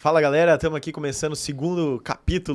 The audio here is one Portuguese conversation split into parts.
Fala galera, estamos aqui começando o segundo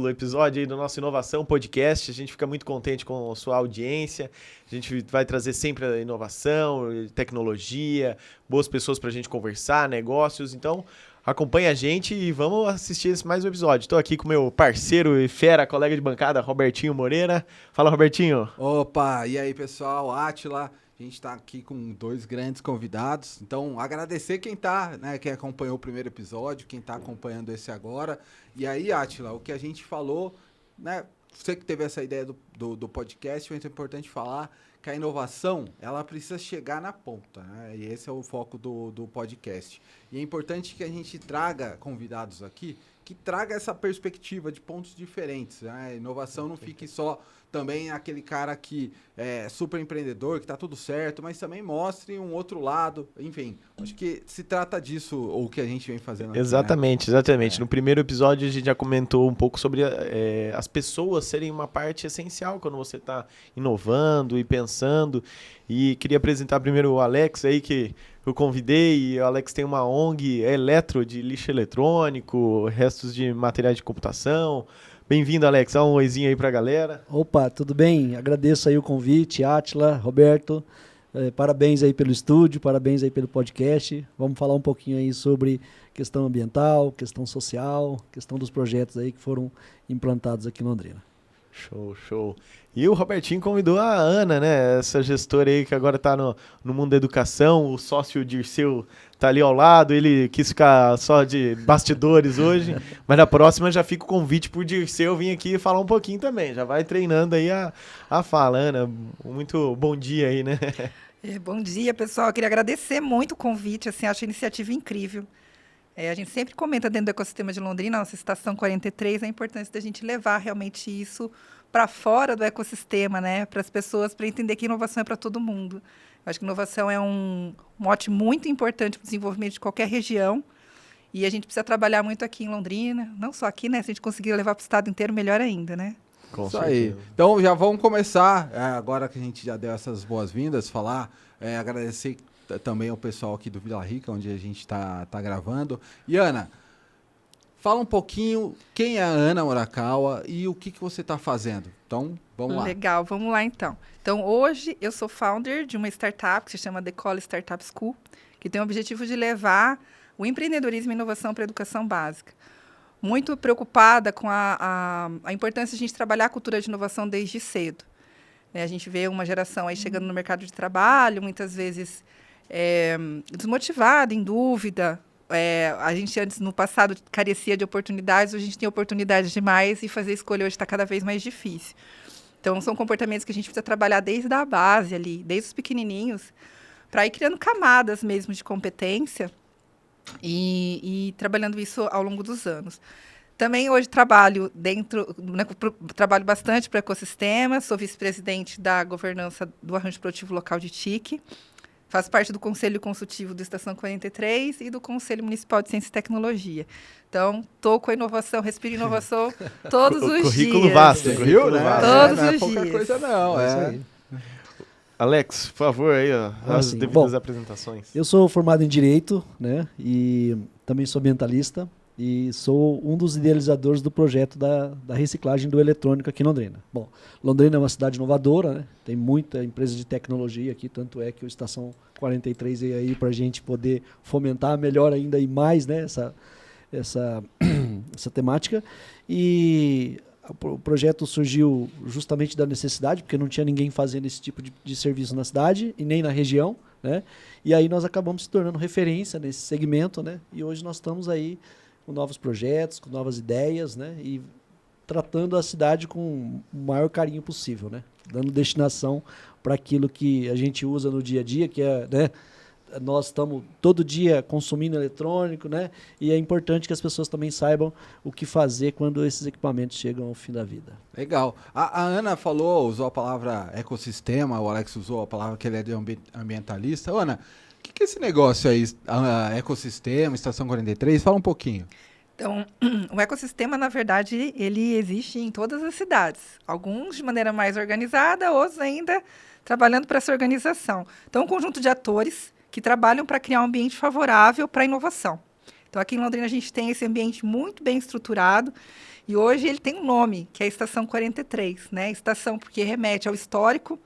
episódio aí do nosso Inovação Podcast. A gente fica muito contente com a sua audiência. A gente vai trazer sempre a inovação, tecnologia, boas pessoas para a gente conversar, negócios. Então acompanhe a gente e vamos assistir mais um episódio. Estou aqui com meu parceiro e fera, colega de bancada, Robertinho Moreira. Fala, Robertinho. Opa, e aí pessoal, Átila. A gente está aqui com dois grandes convidados, então agradecer quem tá, né, quem acompanhou o primeiro episódio, quem está acompanhando esse agora. E aí, Átila, o que a gente falou, né, você que teve essa ideia do podcast, é importante falar que a inovação, ela precisa chegar na ponta, né, e esse é o foco do podcast. E é importante que a gente traga convidados aqui, que traga essa perspectiva de pontos diferentes, né, a inovação não fique só também aquele cara que é super empreendedor, que está tudo certo, mas também mostre um outro lado. Enfim, acho que se trata disso o que a gente vem fazendo aqui, Exatamente, né? exatamente. No primeiro episódio a gente já comentou um pouco sobre as pessoas serem uma parte essencial quando você está inovando e pensando. E queria apresentar primeiro o Alex aí, que eu convidei. E o Alex tem uma ONG eletro de lixo eletrônico, restos de materiais de computação. Bem-vindo, Alex. Dá um oizinho aí pra galera. Opa, tudo bem? Agradeço aí o convite, Átila, Roberto. Parabéns aí pelo estúdio, parabéns aí pelo podcast. Vamos falar um pouquinho aí sobre questão ambiental, questão social, questão dos projetos aí que foram implantados aqui em Londrina. Show, show. E o Robertinho convidou a Ana, né? Essa gestora aí que agora tá no mundo da educação. O sócio Dirceu tá ali ao lado. Ele quis ficar só de bastidores hoje. Mas na próxima já fica o convite pro Dirceu vir aqui falar um pouquinho também. Já vai treinando aí a fala. Ana, muito bom dia aí, né? Bom dia, pessoal. Eu queria agradecer muito o convite. Assim, acho a iniciativa incrível. A gente sempre comenta dentro do ecossistema de Londrina, nossa estação 43, a importância da gente levar realmente isso para fora do ecossistema, né? Para as pessoas, para entender que inovação é para todo mundo. Eu acho que inovação é um mote muito importante para o desenvolvimento de qualquer região. E a gente precisa trabalhar muito aqui em Londrina, não só aqui, né? Se a gente conseguir levar para o estado inteiro, melhor ainda, né? Com Isso certeza. aí. Então já vamos começar, agora que a gente já deu essas boas-vindas, agradecer também ao pessoal aqui do Vila Rica, onde a gente está gravando. E Ana, fala um pouquinho quem é a Ana Morakawa e o que você está fazendo. Então, vamos lá. Legal, vamos lá então. Então, hoje eu sou founder de uma startup que se chama The Call Startup School, que tem o objetivo de levar o empreendedorismo e inovação para a educação básica. Muito preocupada com a importância de a gente trabalhar a cultura de inovação desde cedo. A gente vê uma geração aí chegando no mercado de trabalho, muitas vezes desmotivada, em dúvida. A gente antes, no passado, carecia de oportunidades, hoje a gente tem oportunidades demais e fazer escolha hoje está cada vez mais difícil. Então, são comportamentos que a gente precisa trabalhar desde a base ali, desde os pequenininhos, para ir criando camadas mesmo de competência e trabalhando isso ao longo dos anos. Também hoje trabalho trabalho bastante para o ecossistema, sou vice-presidente da governança do Arranjo Produtivo Local de TIC, faço parte do Conselho Consultivo do Estação 43 e do Conselho Municipal de Ciência e Tecnologia. Então, estou com a inovação, respiro inovação todos os dias. Currículo vasto, Viu, né? Todos não é os pouca dias. coisa não, Isso aí. Alex, por favor, aí, as sim. devidas Bom, apresentações. Eu sou formado em Direito, né? E também sou ambientalista e sou um dos idealizadores do projeto da reciclagem do eletrônico aqui em Londrina. Bom, Londrina é uma cidade inovadora, né? Tem muita empresa de tecnologia aqui, tanto é que o Estação 43 é aí para a gente poder fomentar melhor ainda e mais, né? essa temática. E o projeto surgiu justamente da necessidade, porque não tinha ninguém fazendo esse tipo de serviço na cidade e nem na região, né? E aí nós acabamos se tornando referência nesse segmento, né? E hoje nós estamos aí com novos projetos, com novas ideias, né? E tratando a cidade com o maior carinho possível, né? Dando destinação para aquilo que a gente usa no dia a dia, que é, né? Nós estamos todo dia consumindo eletrônico, né? E é importante que as pessoas também saibam o que fazer quando esses equipamentos chegam ao fim da vida. Legal. A Ana usou a palavra ecossistema, o Alex usou a palavra que ele é de ambientalista. Ana, o que é esse negócio aí, ecossistema, Estação 43? Fala um pouquinho. Então, o ecossistema, na verdade, ele existe em todas as cidades. Alguns de maneira mais organizada, outros ainda trabalhando para essa organização. Então, um conjunto de atores que trabalham para criar um ambiente favorável para a inovação. Então, aqui em Londrina, a gente tem esse ambiente muito bem estruturado e hoje ele tem um nome, que é a Estação 43, né? Estação porque remete ao histórico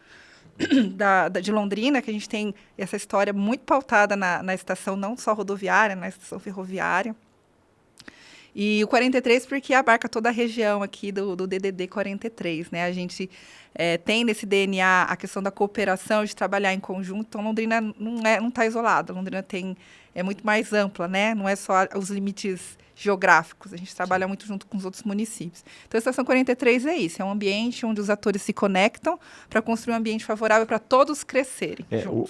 de Londrina, que a gente tem essa história muito pautada na estação, não só rodoviária, na estação ferroviária. E o 43 porque abarca toda a região aqui do DDD 43, né? A gente tem nesse DNA a questão da cooperação, de trabalhar em conjunto. Então, Londrina não está isolada. Londrina é muito mais ampla, né? Não é só os limites geográficos. A gente trabalha muito junto com os outros municípios. Então, a Estação 43 é isso. É um ambiente onde os atores se conectam para construir um ambiente favorável para todos crescerem.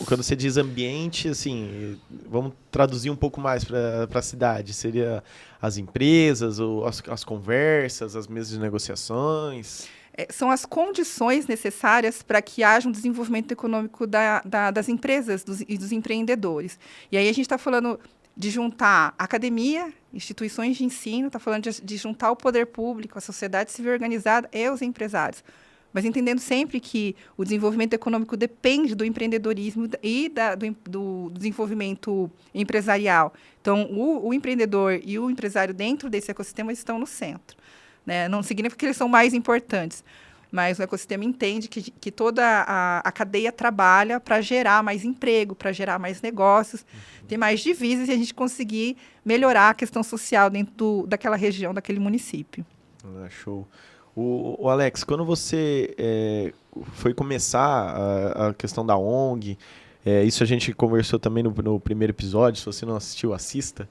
Quando você diz ambiente, assim, vamos traduzir um pouco mais para a cidade. Seria as empresas, ou as conversas, as mesas de negociações? São as condições necessárias para que haja um desenvolvimento econômico das empresas e dos empreendedores. E aí a gente está falando de juntar academia, instituições de ensino, está falando de juntar o poder público, a sociedade civil organizada e os empresários. Mas entendendo sempre que o desenvolvimento econômico depende do empreendedorismo e do desenvolvimento empresarial. Então, o empreendedor e o empresário dentro desse ecossistema estão no centro. Né? Não significa que eles são mais importantes, mas o ecossistema entende que toda a cadeia trabalha para gerar mais emprego, para gerar mais negócios, ter mais divisas e a gente conseguir melhorar a questão social dentro daquela região, daquele município. Show. O Alex, quando você foi começar a questão da ONG, isso a gente conversou também no primeiro episódio, se você não assistiu, assista.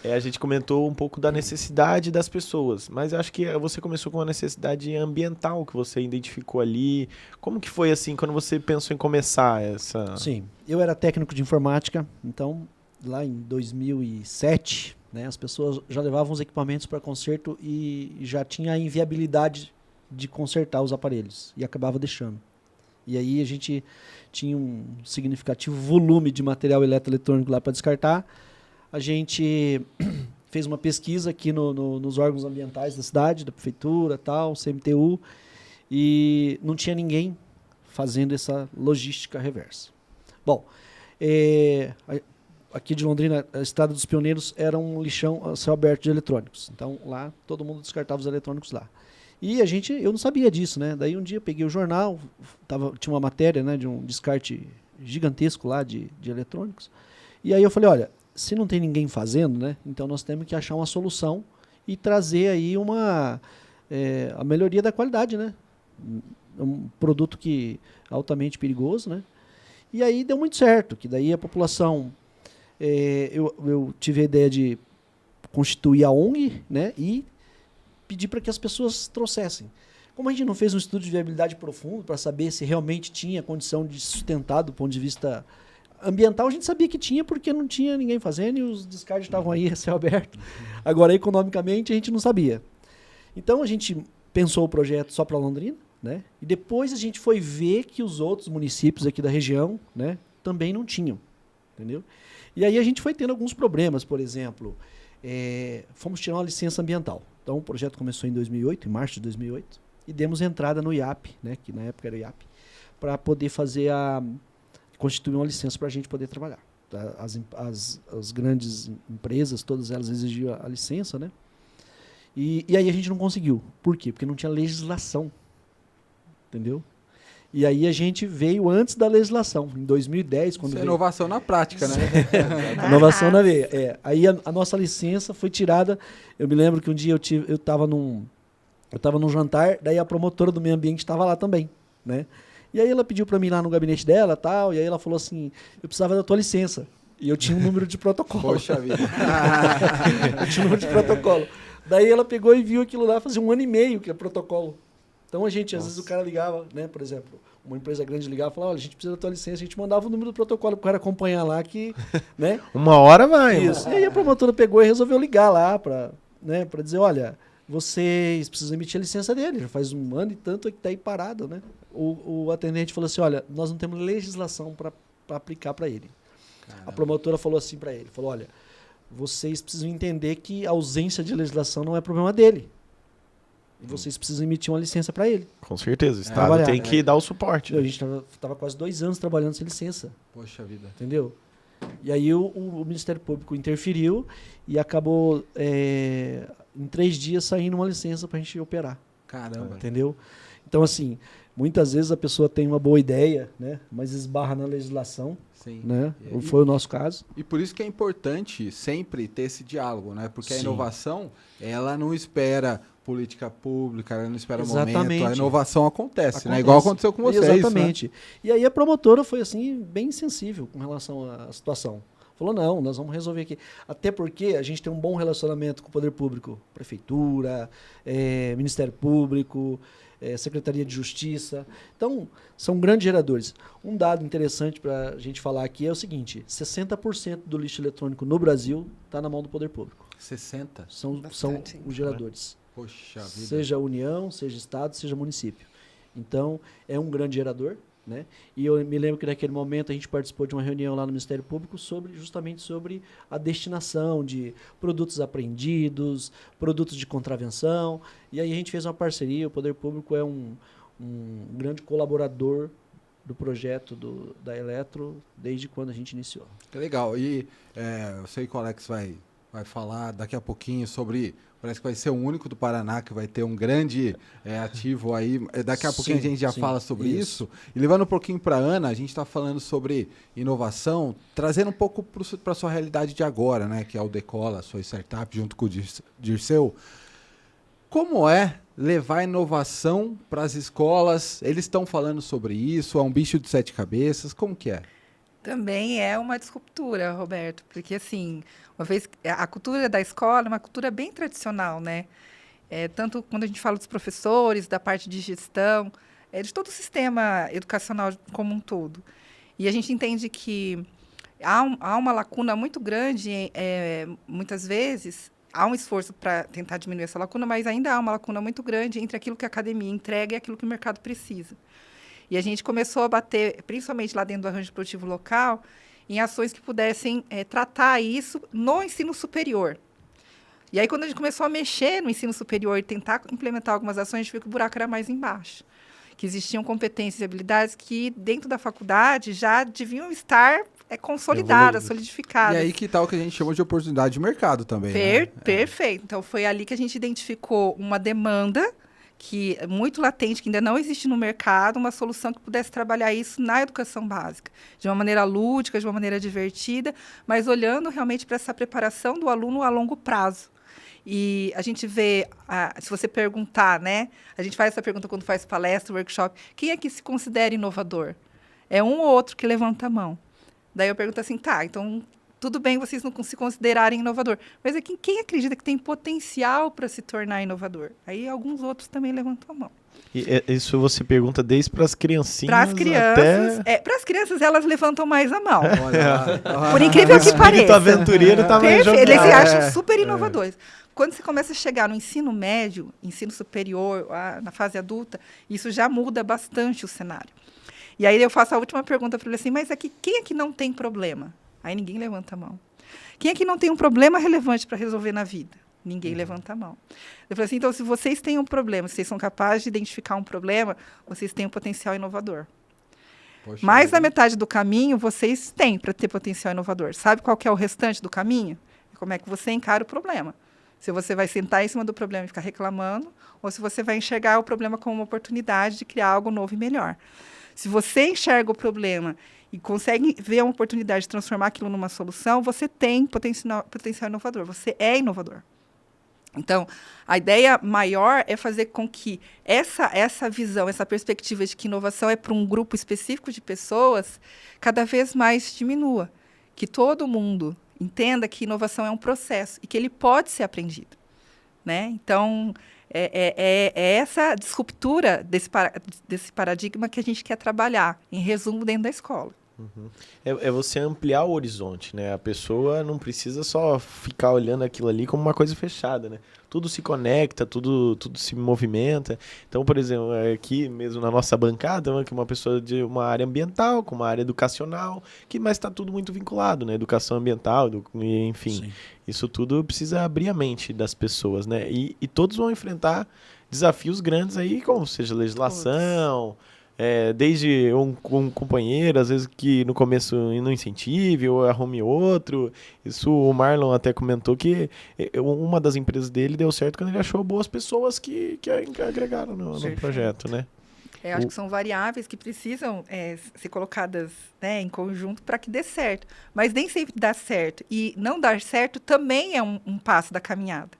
A gente comentou um pouco da necessidade das pessoas, mas acho que você começou com uma necessidade ambiental que você identificou ali. Como que foi assim, quando você pensou em começar essa... Sim, eu era técnico de informática, então lá em 2007, né, as pessoas já levavam os equipamentos para conserto e já tinha a inviabilidade de consertar os aparelhos e acabava deixando. E aí a gente tinha um significativo volume de material eletroeletrônico lá para descartar. A gente fez uma pesquisa aqui nos órgãos ambientais da cidade, da prefeitura, tal, CMTU, e não tinha ninguém fazendo essa logística reversa. Bom, aqui de Londrina, a Estrada dos Pioneiros era um lixão a céu aberto de eletrônicos. Então lá todo mundo descartava os eletrônicos lá. E eu não sabia disso, né? Daí um dia eu peguei o jornal, tinha uma matéria, né, de um descarte gigantesco lá de eletrônicos. E aí eu falei, olha, se não tem ninguém fazendo, né, então nós temos que achar uma solução e trazer aí a melhoria da qualidade, né? Um produto que é altamente perigoso, né? E aí deu muito certo, que daí a população... eu tive a ideia de constituir a ONG, né, e pedir para que as pessoas trouxessem. Como a gente não fez um estudo de viabilidade profundo para saber se realmente tinha condição de sustentar do ponto de vista ambiental, a gente sabia que tinha porque não tinha ninguém fazendo e os descartes estavam aí a céu aberto. Agora, economicamente, a gente não sabia. Então, a gente pensou o projeto só para Londrina, né? E depois a gente foi ver que os outros municípios aqui da região, né, também não tinham. Entendeu? E aí a gente foi tendo alguns problemas, por exemplo, fomos tirar uma licença ambiental. Então o projeto começou em 2008, em março de 2008, e demos entrada no IAP, né, que na época era o IAP, para poder constituir uma licença para a gente poder trabalhar. As grandes empresas, todas elas exigiam a licença, né? E aí a gente não conseguiu. Por quê? Porque não tinha legislação. Entendeu? E aí a gente veio antes da legislação, em 2010. Quando veio... inovação na prática, né? Inovação na veia. Aí a nossa licença foi tirada. Eu me lembro que um dia eu estava num jantar, daí a promotora do meio ambiente estava lá também, né? E aí ela pediu para mim lá no gabinete dela, tal, e aí ela falou assim, eu precisava da tua licença. E eu tinha um número de protocolo. Poxa vida. Eu tinha um número de protocolo. Daí ela pegou e viu aquilo lá, fazia 1 ano e meio que é protocolo. Então às vezes o cara ligava, né, por exemplo, uma empresa grande ligava e falava, olha, a gente precisa da tua licença, a gente mandava o número do protocolo pro cara acompanhar lá que, né? Uma hora vai. Isso. E aí a promotora pegou e resolveu ligar lá para dizer, olha, vocês precisam emitir a licença dele, já faz 1 ano e tanto que tá aí parado, né? O atendente falou assim, olha, nós não temos legislação para aplicar para ele. Caramba. A promotora falou assim para ele, falou, olha, vocês precisam entender que a ausência de legislação não é problema dele. E vocês precisam emitir uma licença para ele. Com certeza, o Estado tem que dar o suporte. A gente estava quase 2 anos trabalhando sem licença. Poxa vida. Entendeu? E aí o Ministério Público interferiu e acabou em 3 dias saindo uma licença para a gente operar. Caramba. Entendeu? Então, assim, muitas vezes a pessoa tem uma boa ideia, né? Mas esbarra na legislação. Sim. Né? Foi o nosso caso. E por isso que é importante sempre ter esse diálogo, né? Porque a inovação, ela não espera política pública, ela não espera momento. A inovação acontece, né? Igual aconteceu com vocês. Exatamente. Né? E aí a promotora foi assim, bem sensível com relação à situação. Falou, não, nós vamos resolver aqui. Até porque a gente tem um bom relacionamento com o poder público. Prefeitura, Ministério Público, Secretaria de Justiça. Então, são grandes geradores. Um dado interessante para a gente falar aqui é o seguinte, 60% do lixo eletrônico no Brasil está na mão do poder público. 60%? São os geradores. Poxa vida. Seja União, seja Estado, seja município. Então, é um grande gerador. Né? E eu me lembro que naquele momento a gente participou de uma reunião lá no Ministério Público justamente sobre a destinação de produtos apreendidos, produtos de contravenção. E aí a gente fez uma parceria, o Poder Público é um grande colaborador do projeto da Eletro desde quando a gente iniciou. Que legal. E eu sei que o Alex vai falar daqui a pouquinho sobre... Parece que vai ser o único do Paraná que vai ter um grande ativo aí. Daqui a pouquinho a gente já fala sobre isso. E levando um pouquinho para a Ana, a gente está falando sobre inovação, trazendo um pouco para a sua realidade de agora, né? Que é o Decola, a sua startup, junto com o Dirceu. Como é levar inovação para as escolas? Eles estão falando sobre isso? É um bicho de 7 cabeças? Como que é? Também é uma disruptura, Roberto, porque assim, uma vez a cultura da escola é uma cultura bem tradicional, né? Tanto quando a gente fala dos professores, da parte de gestão, de todo o sistema educacional como um todo. E a gente entende que há uma lacuna muito grande, muitas vezes, há um esforço para tentar diminuir essa lacuna, mas ainda há uma lacuna muito grande entre aquilo que a academia entrega e aquilo que o mercado precisa. E a gente começou a bater, principalmente lá dentro do arranjo produtivo local, em ações que pudessem tratar isso no ensino superior. E aí, quando a gente começou a mexer no ensino superior e tentar implementar algumas ações, a gente viu que o buraco era mais embaixo. Que existiam competências e habilidades que, dentro da faculdade, já deviam estar consolidadas, solidificadas. E aí que tal que a gente chama de oportunidade de mercado também, né? Perfeito. Então, foi ali que a gente identificou uma demanda que é muito latente, que ainda não existe no mercado, uma solução que pudesse trabalhar isso na educação básica, de uma maneira lúdica, de uma maneira divertida, mas olhando realmente para essa preparação do aluno a longo prazo. E a gente vê, se você perguntar, né? A gente faz essa pergunta quando faz palestra, workshop, quem é que se considera inovador? É um ou outro que levanta a mão. Daí eu pergunto assim, tá, então... Tudo bem vocês não se considerarem inovador, mas quem acredita que tem potencial para se tornar inovador? Aí alguns outros também levantam a mão. E isso você pergunta desde para as criancinhas Para as crianças, até... para as crianças elas levantam mais a mão. Por incrível que pareça. O espírito aventureiro está mais jogado. Eles se acham super inovadores. Quando você começa a chegar no ensino médio, ensino superior, na fase adulta, isso já muda bastante o cenário. E aí eu faço a última pergunta para ele assim, mas aqui, quem é que não tem problema? Aí ninguém levanta a mão. Quem é que não tem um problema relevante para resolver na vida? Ninguém levanta a mão. Eu falei assim, então, se vocês têm um problema, se vocês são capazes de identificar um problema, vocês têm um potencial inovador. Poxa, mais da metade do caminho, vocês têm para ter potencial inovador. Sabe qual que é o restante do caminho? Como é que você encara o problema. Se você vai sentar em cima do problema e ficar reclamando, ou se você vai enxergar o problema como uma oportunidade de criar algo novo e melhor. Se você enxerga o problema e consegue ver uma oportunidade de transformar aquilo numa solução, você tem potencial inovador, você é inovador. Então, a ideia maior é fazer com que essa visão, essa perspectiva de que inovação é para um grupo específico de pessoas, cada vez mais diminua. Que todo mundo entenda que inovação é um processo e que ele pode ser aprendido. Né? Então, é essa disruptura desse paradigma que a gente quer trabalhar, em resumo, dentro da escola. Uhum. É você ampliar o horizonte, né? A pessoa não precisa só ficar olhando aquilo ali como uma coisa fechada, né? Tudo se conecta, tudo se movimenta. Então, por exemplo, aqui mesmo na nossa bancada, que uma pessoa de uma área ambiental, com uma área educacional, mas está tudo muito vinculado, né? Educação ambiental, enfim. Sim. Isso tudo precisa abrir a mente das pessoas, né? E todos vão enfrentar desafios grandes aí, como seja legislação... desde um companheiro, às vezes que no começo não incentive ou arrume outro. Isso o Marlon até comentou que uma das empresas dele deu certo quando ele achou boas pessoas que agregaram no projeto, né? Acho que são variáveis que precisam ser colocadas, né, em conjunto para que dê certo. Mas nem sempre dá certo. E não dar certo também é um passo da caminhada.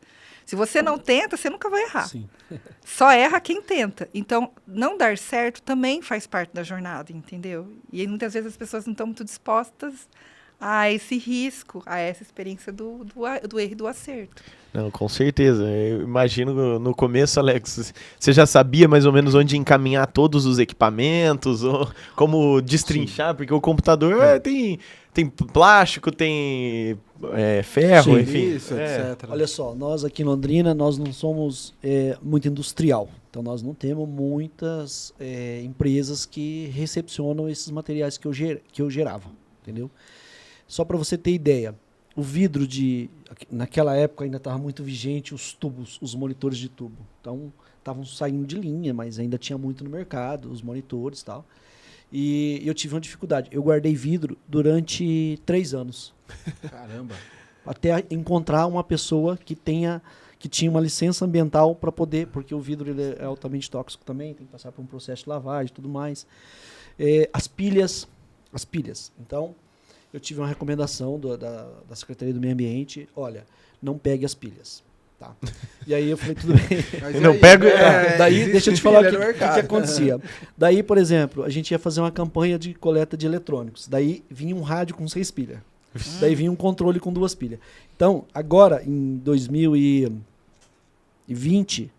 Se você não tenta, você nunca vai errar. Sim. Só erra quem tenta. Então, não dar certo também faz parte da jornada, entendeu? E aí, muitas vezes as pessoas não estão muito dispostas a esse risco, a essa experiência do erro e do acerto. Não, com certeza. Eu imagino no começo, Alex, você já sabia mais ou menos onde encaminhar todos os equipamentos, ou como destrinchar, porque o computador tem plástico, tem ferro, Sim, enfim. Isso, etc. Olha só, nós aqui em Londrina, nós não somos muito industrial. Então, nós não temos muitas empresas que recepcionam esses materiais que eu gerava, entendeu? Só para você ter ideia, o vidro naquela época ainda estava muito vigente, os tubos, os monitores de tubo. Então, estavam saindo de linha, mas ainda tinha muito no mercado, os monitores e tal. E eu tive uma dificuldade. Eu guardei vidro durante 3 anos. Caramba. Até encontrar uma pessoa que tinha uma licença ambiental para poder, porque o vidro ele é altamente tóxico também, tem que passar por um processo de lavagem e tudo mais. As pilhas. Então, eu tive uma recomendação da Secretaria do Meio Ambiente, olha, não pegue as pilhas. Tá. E aí eu falei, tudo bem. Mas Não aí, pego- Daí, deixa eu te falar o pilha que no mercado. acontecia. Daí, por exemplo, a gente ia fazer uma campanha de coleta de eletrônicos. Daí vinha um rádio com 6 pilhas. Daí vinha um controle com 2 pilhas. Então, agora, em 2020,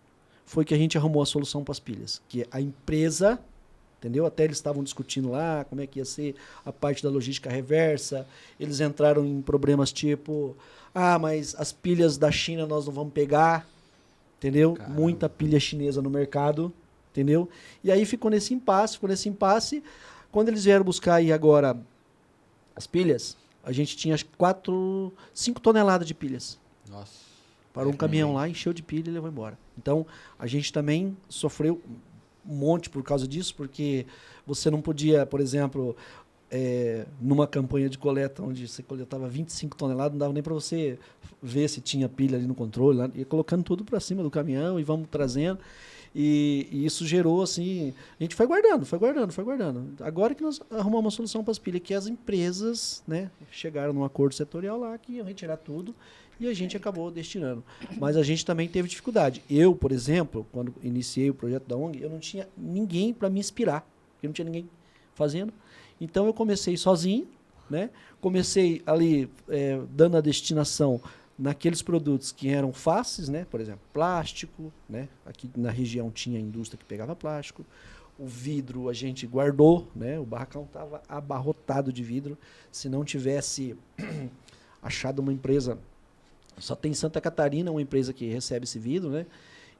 foi que a gente arrumou a solução para as pilhas. Que a empresa, entendeu? Até eles estavam discutindo lá como é que ia ser a parte da logística reversa. Eles entraram em problemas tipo... mas as pilhas da China nós não vamos pegar, entendeu? Caramba. Muita pilha chinesa no mercado, entendeu? E aí ficou nesse impasse. Quando eles vieram buscar aí agora as pilhas, a gente tinha 5 toneladas de pilhas. Nossa. Parou um caminhão lá, encheu de pilha e levou embora. Então, a gente também sofreu um monte por causa disso, porque você não podia, por exemplo... numa campanha de coleta onde você coletava 25 toneladas, não dava nem para você ver se tinha pilha ali no controle, lá, ia colocando tudo para cima do caminhão e vamos trazendo. E isso gerou, assim, a gente foi guardando. Agora que nós arrumamos uma solução para as pilhas, que as empresas, né, chegaram num acordo setorial lá que iam retirar tudo e a gente acabou destinando. Mas a gente também teve dificuldade. Eu, por exemplo, quando iniciei o projeto da ONG, eu não tinha ninguém para me inspirar, porque não tinha ninguém fazendo. Então, eu comecei sozinho, né? Comecei ali dando a destinação naqueles produtos que eram fáceis, né? Por exemplo, plástico, né? Aqui na região tinha indústria que pegava plástico. O vidro a gente guardou, né? O barracão estava abarrotado de vidro. Se não tivesse achado uma empresa... Só tem em Santa Catarina uma empresa que recebe esse vidro, né?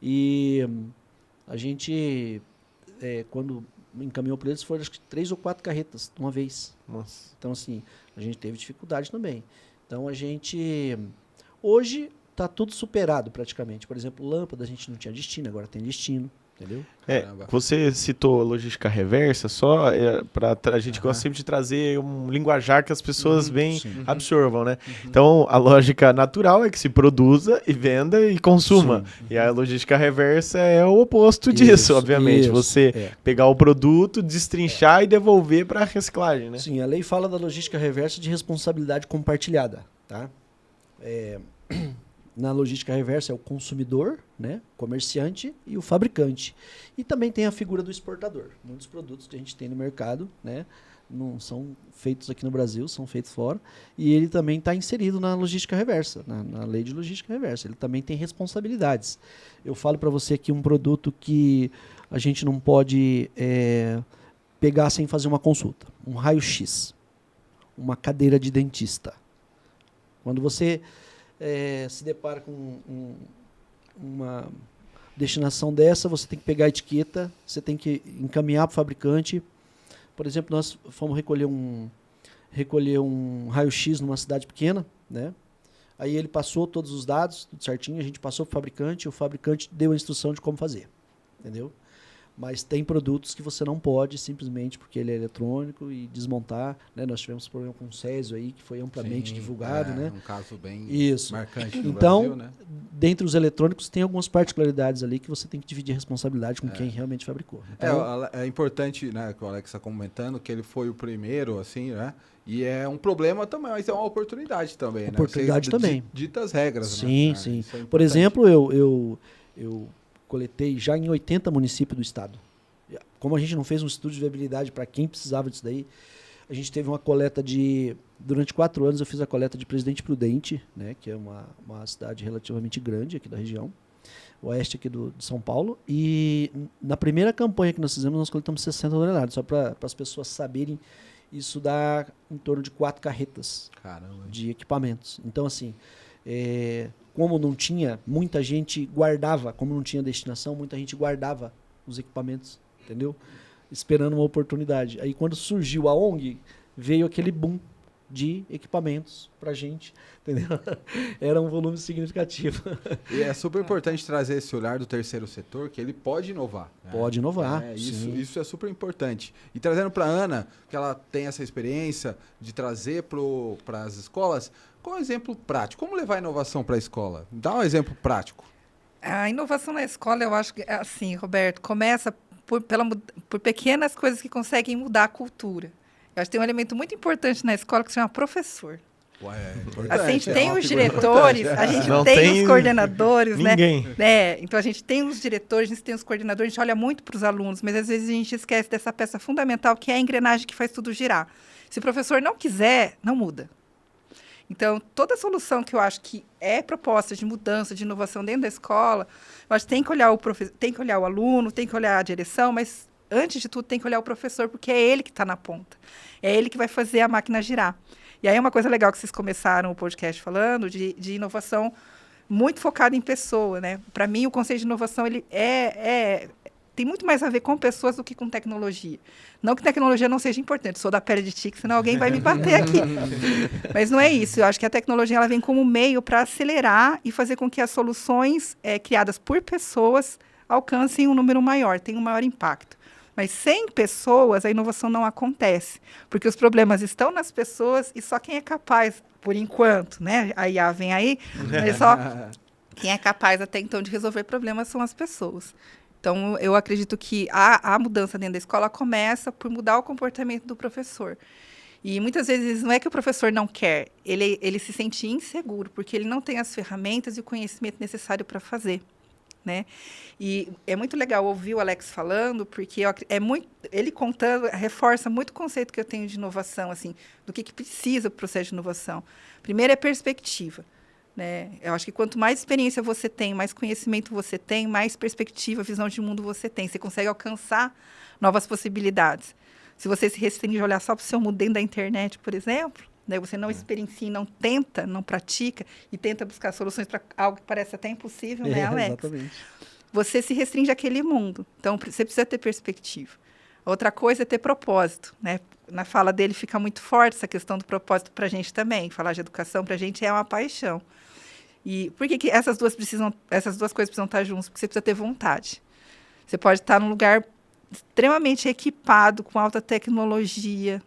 E a gente, quando... encaminhou para eles, foram acho que 3 ou 4 carretas de uma vez. Nossa. Então, assim, a gente teve dificuldade também. Então, a gente... Hoje, está tudo superado praticamente. Por exemplo, lâmpada a gente não tinha destino, agora tem destino. Entendeu? Caramba. Você citou logística reversa, só a gente gosta sempre de trazer um linguajar que as pessoas bem sim. absorvam, né? Então, a lógica natural é que se produza e venda e consuma. Sim. E a logística reversa é o oposto disso, Isso, obviamente. isso, Você pegar o produto, destrinchar e devolver para reciclagem, né? Sim, a lei fala da logística reversa de responsabilidade compartilhada, tá? Na logística reversa é o consumidor, né, comerciante e o fabricante. E também tem a figura do exportador. Muitos produtos que a gente tem no mercado, né, não são feitos aqui no Brasil, são feitos fora. E ele também está inserido na logística reversa, na lei de logística reversa. Ele também tem responsabilidades. Eu falo para você aqui um produto que a gente não pode pegar sem fazer uma consulta. Um raio-x, uma cadeira de dentista. Quando você... se depara com uma destinação dessa, você tem que pegar a etiqueta, você tem que encaminhar para o fabricante. Por exemplo, nós fomos recolher um raio-x numa cidade pequena, né? Aí ele passou todos os dados, tudo certinho, a gente passou para o fabricante deu a instrução de como fazer, entendeu? Mas tem produtos que você não pode simplesmente porque ele é eletrônico e desmontar, né? Nós tivemos problema com o Césio aí, que foi amplamente divulgado, né? Um caso bem Isso. marcante no Então, Brasil, né? dentre os eletrônicos, tem algumas particularidades ali que você tem que dividir a responsabilidade com quem realmente fabricou. Então, É importante, né, que o Alex está comentando, que ele foi o primeiro, assim, né? E é um problema também, mas é uma oportunidade também, Oportunidade né? Você também. dita as regras, sim, né? sim. Isso é Por importante. exemplo, eu coletei já em 80 municípios do estado. Como a gente não fez um estudo de viabilidade para quem precisava disso daí, a gente teve uma coleta de... Durante 4 anos eu fiz a coleta de Presidente Prudente, né, que é uma cidade relativamente grande aqui da região, oeste aqui de São Paulo. E na primeira campanha que nós fizemos, nós coletamos 60 toneladas, só para as pessoas saberem. Isso dá em torno de 4 carretas Caramba. de equipamentos. Então, assim, como não tinha, muita gente guardava, como não tinha destinação, muita gente guardava os equipamentos, entendeu? Esperando uma oportunidade. Aí, quando surgiu a ONG, veio aquele boom de equipamentos pra gente, entendeu? Era um volume significativo. E é super importante trazer esse olhar do terceiro setor, que ele pode inovar. Né? Pode inovar, Isso é super importante. E trazendo para a Ana, que ela tem essa experiência de trazer para as escolas, qual é o exemplo prático? Como levar a inovação para a escola? Dá um exemplo prático. A inovação na escola, eu acho que, assim, Roberto, começa por pequenas coisas que conseguem mudar a cultura. Eu acho que tem um elemento muito importante na escola que se chama professor. A gente tem os diretores, a gente tem os coordenadores, ninguém. né? Então, a gente tem os diretores, a gente tem os coordenadores, a gente olha muito para os alunos, mas às vezes a gente esquece dessa peça fundamental, que é a engrenagem que faz tudo girar. Se o professor não quiser, não muda. Então, toda solução que eu acho que é proposta de mudança, de inovação dentro da escola, eu acho que tem que olhar tem que olhar o aluno, tem que olhar a direção, mas, antes de tudo, tem que olhar o professor, porque é ele que está na ponta. É ele que vai fazer a máquina girar. E aí, uma coisa legal que vocês começaram o podcast falando, de inovação muito focada em pessoa, né? Para mim, o conceito de inovação, ele tem muito mais a ver com pessoas do que com tecnologia. Não que tecnologia não seja importante, sou da pele de tique, senão alguém vai me bater aqui. Mas não é isso. Eu acho que a tecnologia ela vem como meio para acelerar e fazer com que as soluções criadas por pessoas alcancem um número maior, tenham um maior impacto. Mas sem pessoas, a inovação não acontece. Porque os problemas estão nas pessoas e só quem é capaz, por enquanto, né? A IA vem aí, mas só quem é capaz até então de resolver problemas são as pessoas. Então, eu acredito que a mudança dentro da escola começa por mudar o comportamento do professor. E muitas vezes não é que o professor não quer, ele se sente inseguro, porque ele não tem as ferramentas e o conhecimento necessário para fazer. Né? E é muito legal ouvir o Alex falando, porque ele contando reforça muito o conceito que eu tenho de inovação, assim, do que precisa para o processo de inovação. Primeiro é perspectiva. Né? Eu acho que quanto mais experiência você tem, mais conhecimento você tem, mais perspectiva, visão de mundo você tem. Você consegue alcançar novas possibilidades. Se você se restringe a olhar só para o seu mundo dentro da internet, por exemplo, né? Você não experiencia, não tenta, não pratica e tenta buscar soluções para algo que parece até impossível, né, Alex? Exatamente. Você se restringe àquele mundo. Então, você precisa ter perspectiva. Outra coisa é ter propósito, né? Na fala dele fica muito forte essa questão do propósito para a gente também. Falar de educação para a gente é uma paixão. E por que essas duas coisas precisam estar juntas? Porque você precisa ter vontade. Você pode estar num lugar extremamente equipado, com alta tecnologia.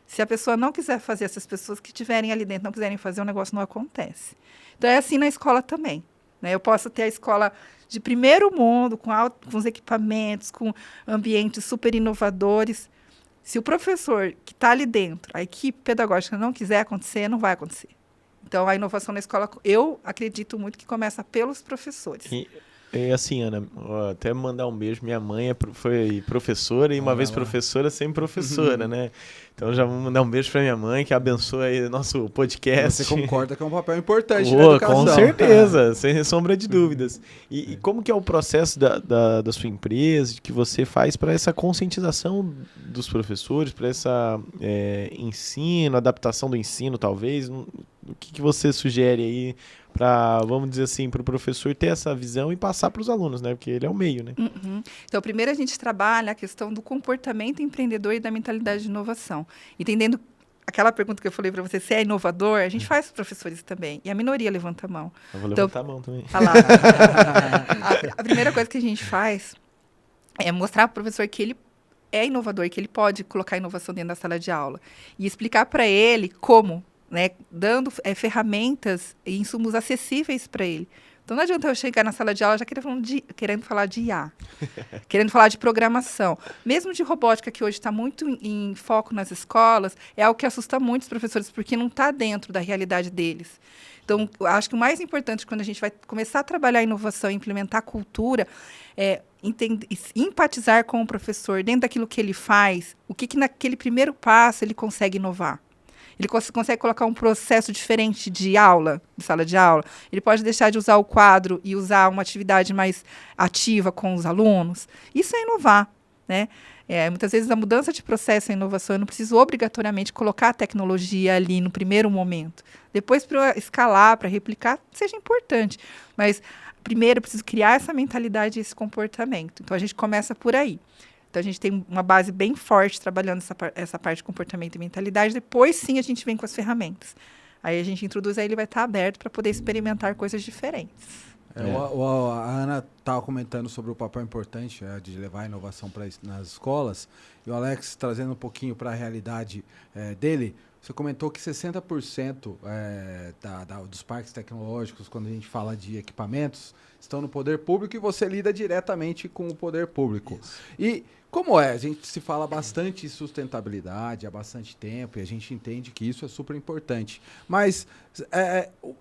Se a pessoa não quiser fazer, essas pessoas que estiverem ali dentro não quiserem fazer, o negócio não acontece. Então, é assim na escola também. Né? Eu posso ter a escola de primeiro mundo, com os equipamentos, com ambientes super inovadores. Se o professor que está ali dentro, a equipe pedagógica não quiser acontecer, não vai acontecer. Então, a inovação na escola, eu acredito muito que começa pelos professores. E assim, Ana, até mandar um beijo. Minha mãe foi professora e uma vez professora, sempre professora, né? Então já vou mandar um beijo para minha mãe, que abençoa aí nosso podcast. Você concorda que é um papel importante na educação? Com certeza, sem sombra de dúvidas. E como que é o processo da sua empresa, que você faz para essa conscientização dos professores, para essa ensino, adaptação do ensino, talvez? O que você sugere aí para, vamos dizer assim, para o professor ter essa visão e passar para os alunos, né? Porque ele é o meio, né? Uhum. Então, primeiro a gente trabalha a questão do comportamento empreendedor e da mentalidade de inovação. Entendendo aquela pergunta que eu falei para você, se é inovador, a gente faz para os professores também. E a minoria levanta a mão. Eu vou levantar a mão também. A primeira coisa que a gente faz é mostrar para o professor que ele é inovador, que ele pode colocar inovação dentro da sala de aula. E explicar para ele como, né, dando ferramentas e insumos acessíveis para ele. Então, não adianta eu chegar na sala de aula já querendo falar de IA, querendo falar de programação. Mesmo de robótica, que hoje está muito em foco nas escolas, é algo que assusta muito os professores, porque não está dentro da realidade deles. Então, eu acho que o mais importante quando a gente vai começar a trabalhar a inovação e implementar a cultura é empatizar com o professor dentro daquilo que ele faz, o que naquele primeiro passo ele consegue inovar. Ele consegue colocar um processo diferente de aula, de sala de aula. Ele pode deixar de usar o quadro e usar uma atividade mais ativa com os alunos. Isso é inovar, né? Muitas vezes a mudança de processo é inovação. Eu não preciso obrigatoriamente colocar a tecnologia ali no primeiro momento. Depois, para escalar, para replicar, seja importante. Mas, primeiro, eu preciso criar essa mentalidade e esse comportamento. Então, a gente começa por aí. Então, a gente tem uma base bem forte trabalhando essa parte de comportamento e mentalidade. Depois, sim, a gente vem com as ferramentas. Aí, a gente introduz, aí ele vai estar aberto para poder experimentar coisas diferentes. A Ana estava comentando sobre o papel importante de levar a inovação nas escolas. E o Alex, trazendo um pouquinho para a realidade dele, você comentou que 60% dos parques tecnológicos, quando a gente fala de equipamentos, estão no poder público e você lida diretamente com o poder público. Isso. E como a gente se fala bastante em sustentabilidade há bastante tempo e a gente entende que isso é super importante. Mas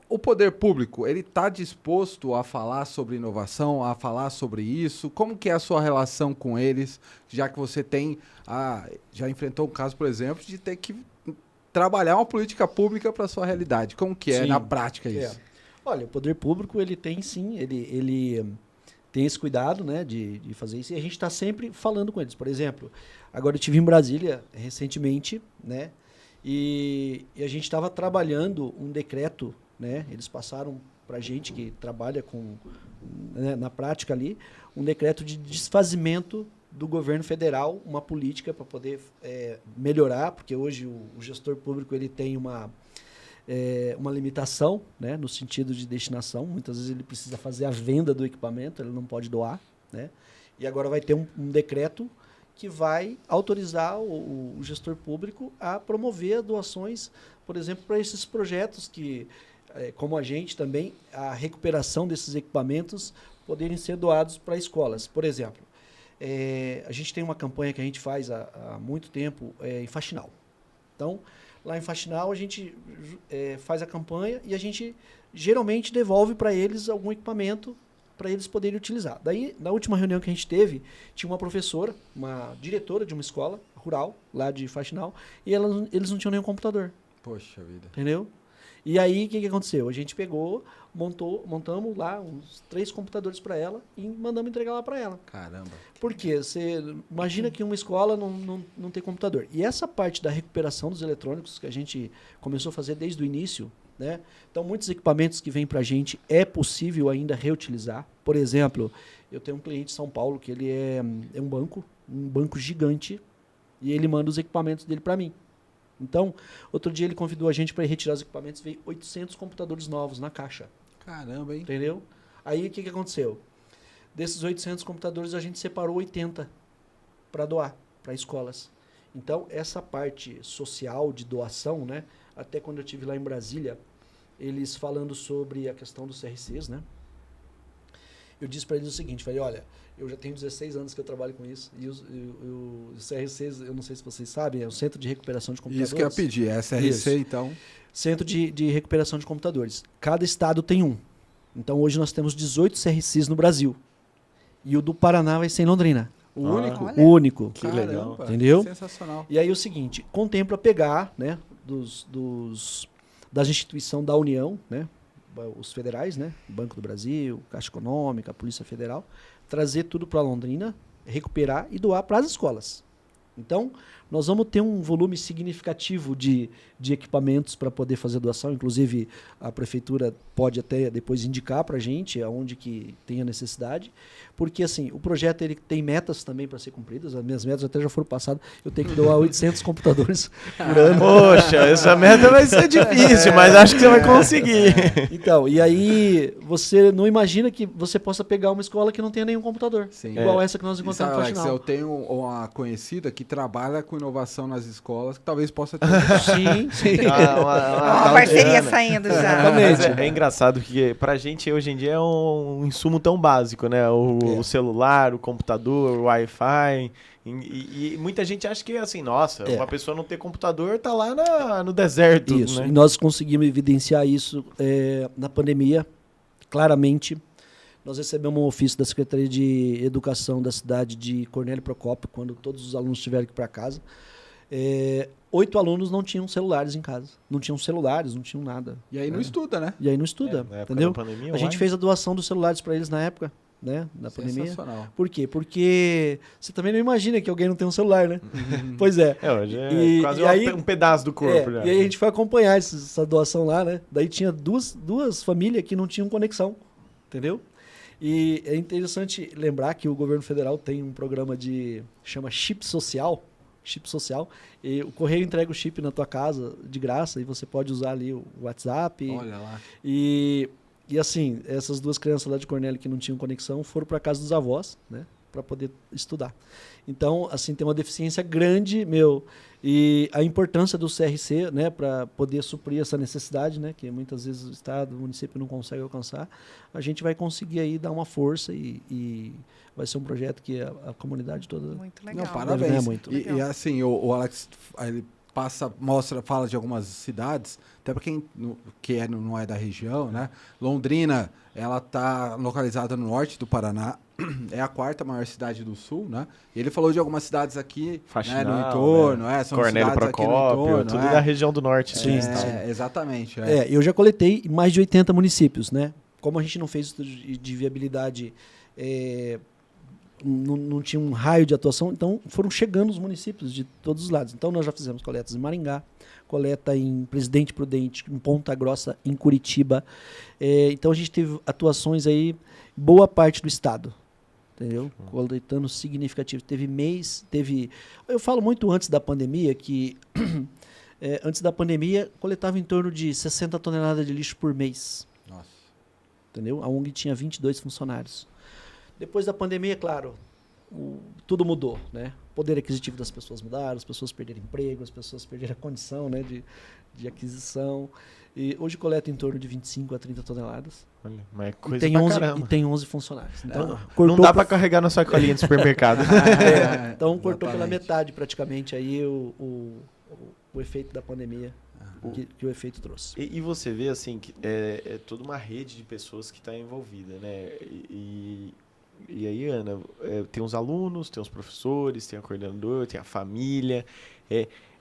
o poder público, ele está disposto a falar sobre inovação, a falar sobre isso? Como que é a sua relação com eles, já que você já enfrentou um caso, por exemplo, de ter que trabalhar uma política pública para a sua realidade? Como que é na prática isso? Olha, o poder público, ele tem sim, ele tem esse cuidado, né, de fazer isso, e a gente está sempre falando com eles. Por exemplo, agora eu estive em Brasília recentemente, né, e a gente estava trabalhando um decreto, né, eles passaram para a gente que trabalha na prática ali, um decreto de desfazimento do governo federal, uma política para poder melhorar, porque hoje o gestor público ele tem uma limitação, né, no sentido de destinação. Muitas vezes ele precisa fazer a venda do equipamento, ele não pode doar, né? E agora vai ter um decreto que vai autorizar o gestor público a promover doações, por exemplo, para esses projetos que, como a gente também, a recuperação desses equipamentos poderem ser doados para escolas. Por exemplo, a gente tem uma campanha que a gente faz há muito tempo em Faxinal. Então, lá em Faxinal, a gente faz a campanha e a gente geralmente devolve para eles algum equipamento para eles poderem utilizar. Daí, na última reunião que a gente teve, tinha uma professora, uma diretora de uma escola rural, lá de Faxinal, e eles não tinham nenhum computador. Poxa vida. Entendeu? E aí, o que aconteceu? A gente pegou, montamos lá uns 3 computadores para ela e mandamos entregar lá para ela. Caramba. Por quê? Você imagina que uma escola não tem computador. E essa parte da recuperação dos eletrônicos que a gente começou a fazer desde o início, né? Então, muitos equipamentos que vêm para a gente é possível ainda reutilizar. Por exemplo, eu tenho um cliente de São Paulo que ele é um banco gigante, e ele manda os equipamentos dele para mim. Então, outro dia ele convidou a gente para ir retirar os equipamentos, veio 800 computadores novos na caixa. Caramba, hein? Entendeu? Aí, o que aconteceu? Desses 800 computadores, a gente separou 80 para doar para escolas. Então, essa parte social de doação, né? Até quando eu estive lá em Brasília, eles falando sobre a questão dos CRCs, né? Eu disse para eles o seguinte, falei, olha, eu já tenho 16 anos que eu trabalho com isso, e os CRCs, eu não sei se vocês sabem, é o Centro de Recuperação de Computadores. Isso que eu ia pedir, SRC, isso. Então. Centro de Recuperação de Computadores. Cada estado tem um. Então, hoje nós temos 18 CRCs no Brasil. E o do Paraná vai ser em Londrina. O único? O único. Que legal. Entendeu? Sensacional. E aí o seguinte, contempla pegar, né, das instituições da União, né, os federais, né, Banco do Brasil, Caixa Econômica, Polícia Federal, trazer tudo para Londrina, recuperar e doar para as escolas. Então, nós vamos ter um volume significativo de equipamentos para poder fazer doação. Inclusive, a prefeitura pode até depois indicar para a gente aonde que tem a necessidade. Porque, assim, o projeto ele tem metas também para ser cumpridas. As minhas metas até já foram passadas. Eu tenho que doar 800 computadores por ano. Poxa, essa meta vai ser difícil, mas acho que você vai conseguir. Então, e aí você não imagina que você possa pegar uma escola que não tenha nenhum computador. Sim. Igual essa que nós E encontramos sabe, no Alex, Faxinal. eu tenho uma conhecida que trabalha com inovação nas escolas, que talvez possa ter. Sim, sim. Uma parceria saindo já. Exatamente. Mas é engraçado que pra gente hoje em dia é um insumo tão básico, né? O celular, o computador, o Wi-Fi. E muita gente acha que assim, nossa, uma pessoa não ter computador tá lá no deserto. Isso, né? e nós conseguimos evidenciar isso na pandemia, claramente. Nós recebemos um ofício da Secretaria de Educação da cidade de Cornélio Procópio, quando todos os alunos tiveram que ir para casa. 8 alunos não tinham celulares em casa. Não tinham celulares, não tinham nada. E aí não estuda, né? E aí não estuda, Na época entendeu? da pandemia, A gente fez a doação dos celulares para eles na época, né? Da pandemia. Sensacional. Por quê? Porque você também não imagina que alguém não tem um celular, né? Pois é. Hoje é E quase aí- um pedaço do corpo. já. E aí a gente foi acompanhar essa doação lá, né? Daí tinha duas famílias que não tinham conexão, entendeu? E é interessante lembrar que o governo federal tem um programa chama chip social, e o correio entrega o chip na tua casa de graça e você pode usar ali o WhatsApp. Olha lá. E assim, essas duas crianças lá de Cornélio que não tinham conexão foram para casa dos avós, né, para poder estudar. Então, assim, tem uma deficiência grande, e a importância do CRC, né, para poder suprir essa necessidade, né, que muitas vezes o Estado, o município não consegue alcançar, a gente vai conseguir aí dar uma força e vai ser um projeto que a comunidade toda... Muito legal. Não, Deve parabéns. ganhar muito. E assim, o Alex, ele fala de algumas cidades, até para quem não é da região, né? Londrina, ela está localizada no norte do Paraná, é a 4ª maior cidade do sul, né? E ele falou de algumas cidades aqui, Faxinal, né, no entorno, são Cornélio cidades aqui no Procópio, entorno, tudo da região do norte. Sim, assim, sim. Exatamente. Eu já coletei em mais de 80 municípios, né? Como a gente não fez estudo de viabilidade, não tinha um raio de atuação, então foram chegando os municípios de todos os lados. Então nós já fizemos coletas em Maringá, coleta em Presidente Prudente, em Ponta Grossa, em Curitiba. Então a gente teve atuações aí, boa parte do estado. Entendeu? Coletando significativo. Eu falo muito antes da pandemia que antes da pandemia coletava em torno de 60 toneladas de lixo por mês. Nossa. Entendeu? A ONG tinha 22 funcionários. Depois da pandemia, claro, tudo mudou, né? O poder aquisitivo das pessoas mudaram, as pessoas perderam emprego, as pessoas perderam a condição, né, de aquisição. E hoje coleta em torno de 25 a 30 toneladas. Olha, mas é coisa E tem, pra 11, caramba. e tem 11 funcionários. Então, Não cortou dá pra carregar na sacolinha do supermercado. então cortou pela Exatamente. metade praticamente aí o efeito da pandemia que o efeito trouxe. E você vê assim que é toda uma rede de pessoas que está envolvida, né? E aí, Ana, tem os alunos, tem os professores, tem a coordenadora, tem a família.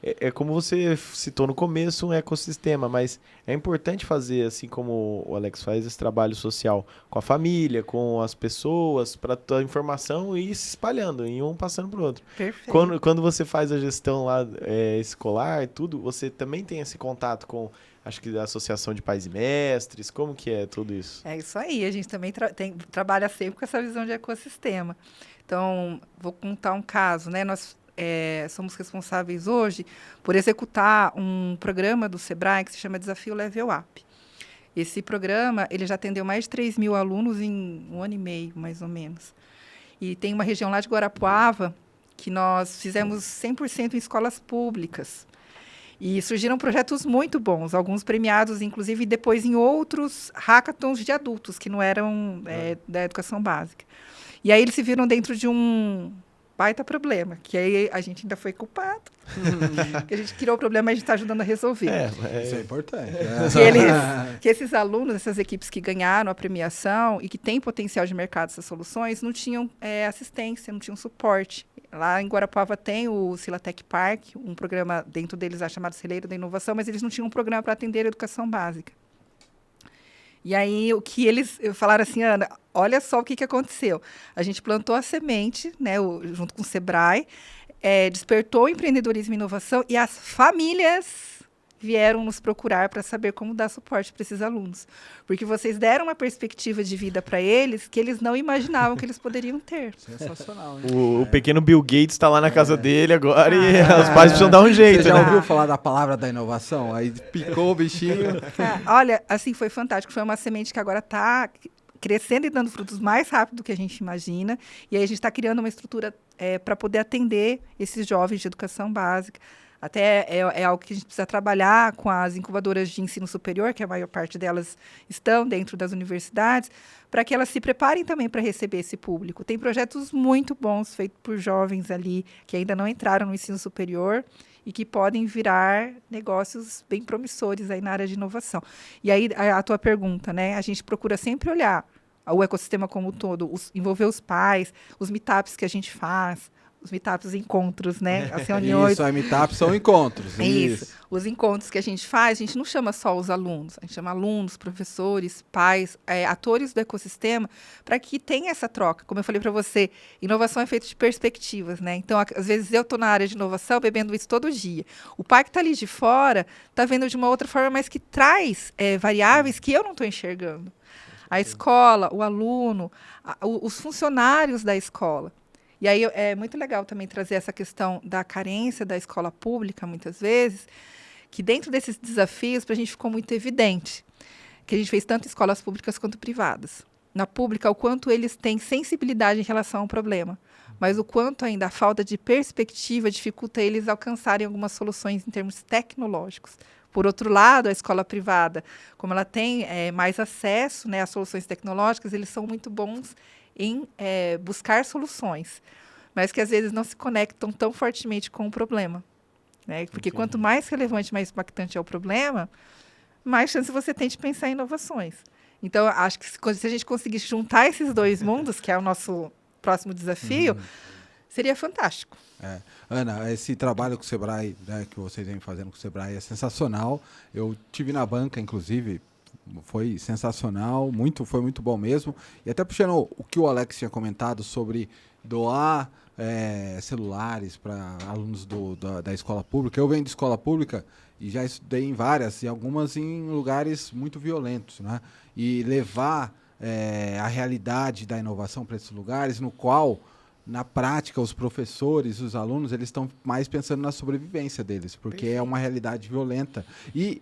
É como você citou no começo, um ecossistema, mas é importante fazer, assim como o Alex faz, esse trabalho social com a família, com as pessoas, para a informação ir se espalhando, e um passando para o outro. Perfeito. Quando você faz a gestão lá escolar e tudo, você também tem esse contato com, acho que, a Associação de Pais e Mestres, como que é tudo isso? É isso aí, a gente também trabalha sempre com essa visão de ecossistema. Então, vou contar um caso, né? Nós somos responsáveis hoje por executar um programa do Sebrae que se chama Desafio Level Up. Esse programa, ele já atendeu mais de 3 mil alunos em 1 ano e meio, mais ou menos. E tem uma região lá de Guarapuava que nós fizemos 100% em escolas públicas. E surgiram projetos muito bons, alguns premiados, inclusive, depois em outros hackathons de adultos, que não eram da educação básica. E aí eles se viram dentro de um baita problema, que aí a gente ainda foi culpado. Que a gente criou o problema e a gente está ajudando a resolver. Isso é importante. Que esses alunos, essas equipes que ganharam a premiação e que têm potencial de mercado essas soluções, não tinham assistência, não tinham suporte. Lá em Guarapuava tem o Silatec Park, um programa dentro deles chamado Celeiro da Inovação, mas eles não tinham um programa para atender a educação básica. E aí, o que eles falaram assim, Ana, olha só o que aconteceu. A gente plantou a semente, né, junto com o Sebrae, despertou o empreendedorismo e inovação e as famílias vieram nos procurar para saber como dar suporte para esses alunos. Porque vocês deram uma perspectiva de vida para eles que eles não imaginavam que eles poderiam ter. Sensacional, hein? O pequeno Bill Gates está lá na casa dele agora e os pais precisam dar um jeito, Você já né? ouviu falar da palavra da inovação? Aí picou o bichinho. Olha, assim, foi fantástico. Foi uma semente que agora está crescendo e dando frutos mais rápido do que a gente imagina. E aí a gente está criando uma estrutura para poder atender esses jovens de educação básica. Até é algo que a gente precisa trabalhar com as incubadoras de ensino superior, que a maior parte delas estão dentro das universidades, para que elas se preparem também para receber esse público. Tem projetos muito bons feitos por jovens ali que ainda não entraram no ensino superior e que podem virar negócios bem promissores aí na área de inovação. E aí a tua pergunta, né? A gente procura sempre olhar o ecossistema como um todo, envolver os pais, os meetups que a gente faz, os meetups, os encontros, né? As reuniões. Isso, meetups são encontros. Isso. Os encontros que a gente faz, a gente não chama só os alunos, a gente chama alunos, professores, pais, atores do ecossistema, para que tenha essa troca. Como eu falei para você, inovação é feita de perspectivas, né? Então, às vezes eu estou na área de inovação bebendo isso todo dia. O pai que está ali de fora está vendo de uma outra forma, mas que traz variáveis que eu não estou enxergando. A escola, o aluno, os funcionários da escola. E aí é muito legal também trazer essa questão da carência da escola pública, muitas vezes, que dentro desses desafios, para a gente ficou muito evidente que a gente fez tanto escolas públicas quanto privadas. Na pública, o quanto eles têm sensibilidade em relação ao problema, mas o quanto ainda a falta de perspectiva dificulta eles alcançarem algumas soluções em termos tecnológicos. Por outro lado, a escola privada, como ela tem mais acesso, né, às soluções tecnológicas, eles são muito bons em buscar soluções, mas que às vezes não se conectam tão fortemente com o problema, né? Porque quanto mais relevante, mais impactante é o problema, mais chance você tem de pensar em inovações. Então, acho que se a gente conseguir juntar esses dois mundos, que é o nosso próximo desafio, seria fantástico. Ana, esse trabalho com o Sebrae, né, que vocês vêm fazendo com o Sebrae é sensacional. Eu tive na banca, inclusive, foi sensacional, foi muito bom mesmo. E até puxando o que o Alex tinha comentado sobre doar celulares para alunos da escola pública. Eu venho de escola pública e já estudei em várias, e algumas em lugares muito violentos, né? E levar a realidade da inovação para esses lugares, no qual, na prática, os professores, os alunos, eles estão mais pensando na sobrevivência deles, porque é uma realidade violenta. E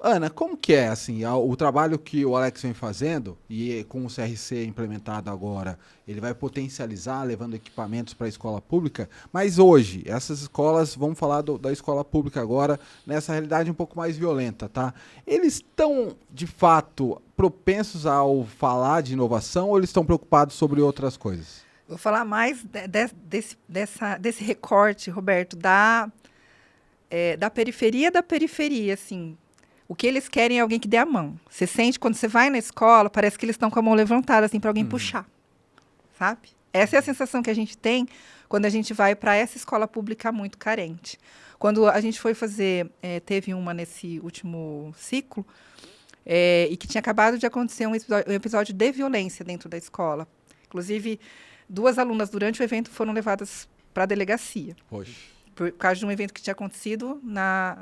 Ana, como que é assim, o trabalho que o Alex vem fazendo, e com o CRC implementado agora, ele vai potencializar, levando equipamentos para a escola pública, mas hoje, essas escolas, vamos falar da escola pública agora, nessa realidade um pouco mais violenta, tá? Eles estão, de fato, propensos ao falar de inovação ou eles estão preocupados sobre outras coisas? Vou falar mais desse recorte, Roberto, da periferia da periferia, assim. O que eles querem é alguém que dê a mão. Você sente, quando você vai na escola, parece que eles estão com a mão levantada, assim, para alguém puxar. Sabe? Essa é a sensação que a gente tem quando a gente vai para essa escola pública muito carente. Quando a gente foi fazer, teve uma nesse último ciclo, e que tinha acabado de acontecer um episódio de violência dentro da escola. Inclusive, 2 alunas durante o evento foram levadas para a delegacia. Poxa. Por causa de um evento que tinha acontecido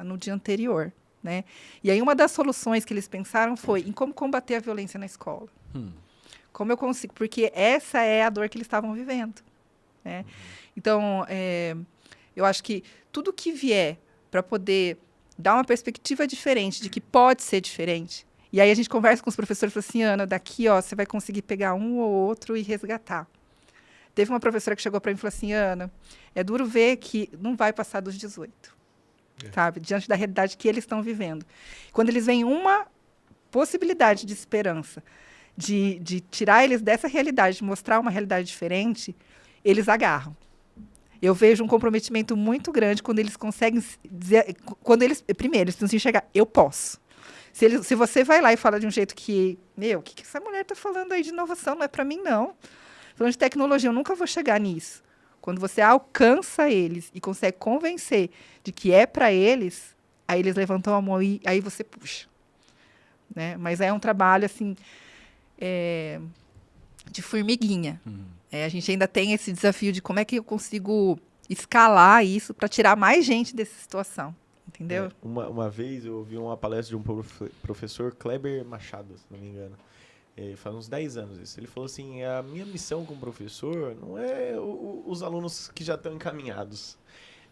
no dia anterior. Né? E aí uma das soluções que eles pensaram foi em como combater a violência na escola. Como eu consigo? Porque essa é a dor que eles estavam vivendo. Né? Então, eu acho que tudo que vier para poder dar uma perspectiva diferente, de que pode ser diferente. E aí a gente conversa com os professores e fala assim, Ana, daqui você vai conseguir pegar um ou outro e resgatar. Teve uma professora que chegou para mim e falou assim, Ana, é duro ver que não vai passar dos 18. Sabe? Diante da realidade que eles estão vivendo. Quando eles veem uma possibilidade de esperança, de tirar eles dessa realidade, de mostrar uma realidade diferente, eles agarram. Eu vejo um comprometimento muito grande quando eles conseguem dizer, primeiro, eles precisam enxergar, eu posso. Se você vai lá e fala de um jeito que, o que essa mulher está falando aí de inovação? Não é para mim, não. Falando de tecnologia, eu nunca vou chegar nisso. Quando você alcança eles e consegue convencer de que é para eles, aí eles levantam a mão e aí você puxa. Né? Mas é um trabalho assim, de formiguinha. A gente ainda tem esse desafio de como é que eu consigo escalar isso para tirar mais gente dessa situação, entendeu? Uma vez eu ouvi uma palestra de um professor, Kleber Machado, se não me engano. Faz uns 10 anos isso. Ele falou assim, a minha missão como professor não é os alunos que já estão encaminhados.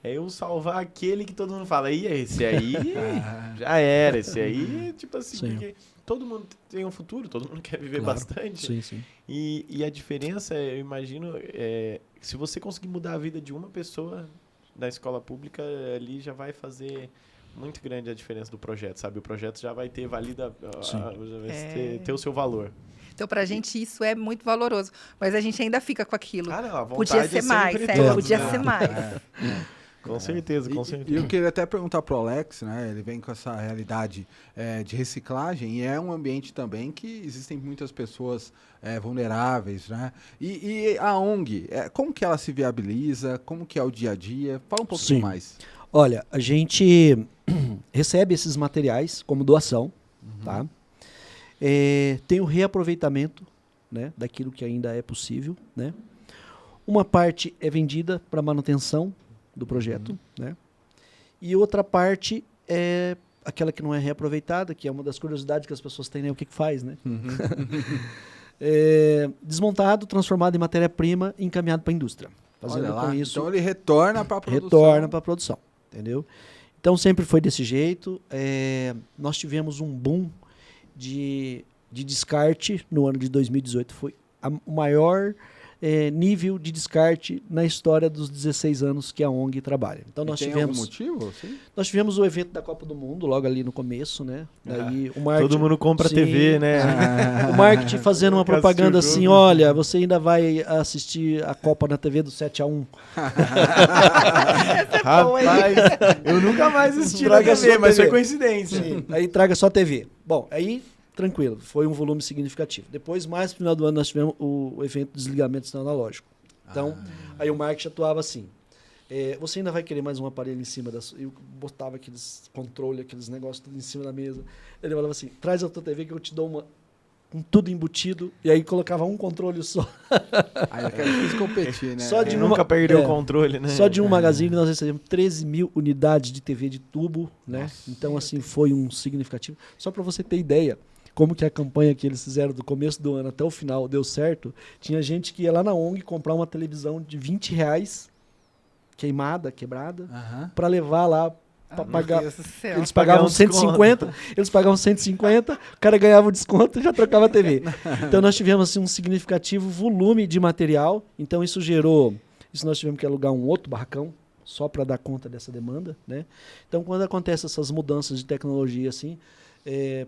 É eu salvar aquele que todo mundo fala, e esse aí já era, esse aí, tipo assim, Sim. porque todo mundo tem um futuro, todo mundo quer viver Claro. bastante. Sim, sim. E a diferença, eu imagino, se você conseguir mudar a vida de uma pessoa da escola pública, ali já vai fazer muito grande a diferença do projeto, sabe? O projeto já vai ter Sim. já vai ter o seu valor. Então, pra gente, isso é muito valoroso. Mas a gente ainda fica com aquilo. Ah, não, a vontade Podia ser mais, sempre todos, podia né? ser mais. Com certeza, com E certeza. eu queria até perguntar pro Alex, né? Ele vem com essa realidade de reciclagem e é um ambiente também que existem muitas pessoas vulneráveis, né? E a ONG, como que ela se viabiliza? Como que é o dia a dia? Fala um pouquinho Sim. mais. Olha, a gente recebe esses materiais como doação, tá? Tem o reaproveitamento, né, daquilo que ainda é possível, né? Uma parte é vendida para manutenção do projeto, né? E outra parte é aquela que não é reaproveitada, que é uma das curiosidades que as pessoas têm, né? O que faz, né? Desmontado, transformado em matéria-prima e encaminhado para a indústria. Fazendo Olha lá, com isso, então ele retorna para a produção. retorna para a produção, entendeu? Então sempre foi desse jeito. Nós tivemos um boom de descarte no ano de 2018. Foi o maior nível de descarte na história dos 16 anos que a ONG trabalha. Então nós tem tivemos, algum motivo? Sim? nós tivemos o evento da Copa do Mundo logo ali no começo, né? Daí o marketing, Todo mundo compra sim, TV, né? o marketing fazendo uma Quer assistir propaganda o assim, jogo. olha, você ainda vai assistir a Copa na TV do 7-1. Rapaz, eu nunca mais assisti na Traga TV, sua mas TV. foi coincidência. Sim, aí traga só TV. Bom, aí tranquilo, foi um volume significativo. Depois, mais no final do ano, nós tivemos o evento de desligamento analógico. Então, aí o marketing atuava assim. Você ainda vai querer mais um aparelho em cima da sua... Eu botava aqueles controles, aqueles negócios tudo em cima da mesa. Ele falava assim, traz a tua TV que eu te dou uma... com tudo embutido. E aí colocava um controle só. Aí é difícil competir, né? Só de Quem uma- nunca perdeu o controle, né? Só de um magazine nós recebemos 13 mil unidades de TV de tubo, né? Então, assim, foi um significativo. Só para você ter ideia, como que a campanha que eles fizeram do começo do ano até o final deu certo, tinha gente que ia lá na ONG comprar uma televisão de R$20, quebrada, para levar lá para pagar. Meu Deus do céu. Eles pagavam Pagar um desconto. 150, eles pagavam 150, o cara ganhava o desconto e já trocava a TV. Então nós tivemos assim, um significativo volume de material, então isso nós tivemos que alugar um outro barracão só para dar conta dessa demanda, né? Então quando acontecem essas mudanças de tecnologia assim,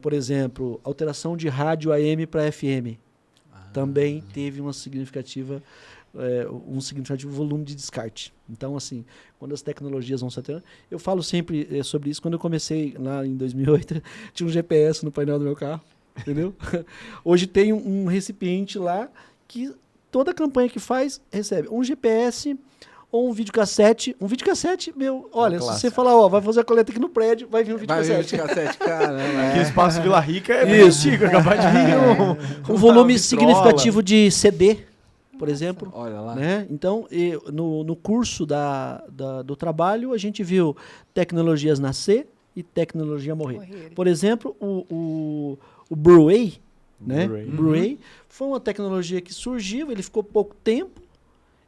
por exemplo, alteração de rádio AM para FM, também teve uma significativa um significativo volume de descarte. Então, assim, quando as tecnologias vão se alterando... Eu falo sempre sobre isso. Quando eu comecei lá em 2008, tinha um GPS no painel do meu carro, entendeu? Hoje tem um recipiente lá que toda campanha que faz recebe um GPS ou um videocassete. Um videocassete, olha, se você falar, ó, vai fazer a coleta aqui no prédio, vai vir um Vai vir o videocassete. videocassete, caramba. Aqui o Espaço Vila Rica é Isso. antigo, é capaz de vir Um volume vitrola. significativo de CD, por exemplo. Olha lá. Né? Então, no curso do trabalho, a gente viu tecnologias nascer e tecnologia morrer. Por exemplo, o Blu-ray, né? Blu-ray. Blu-ray foi uma tecnologia que surgiu, ele ficou pouco tempo,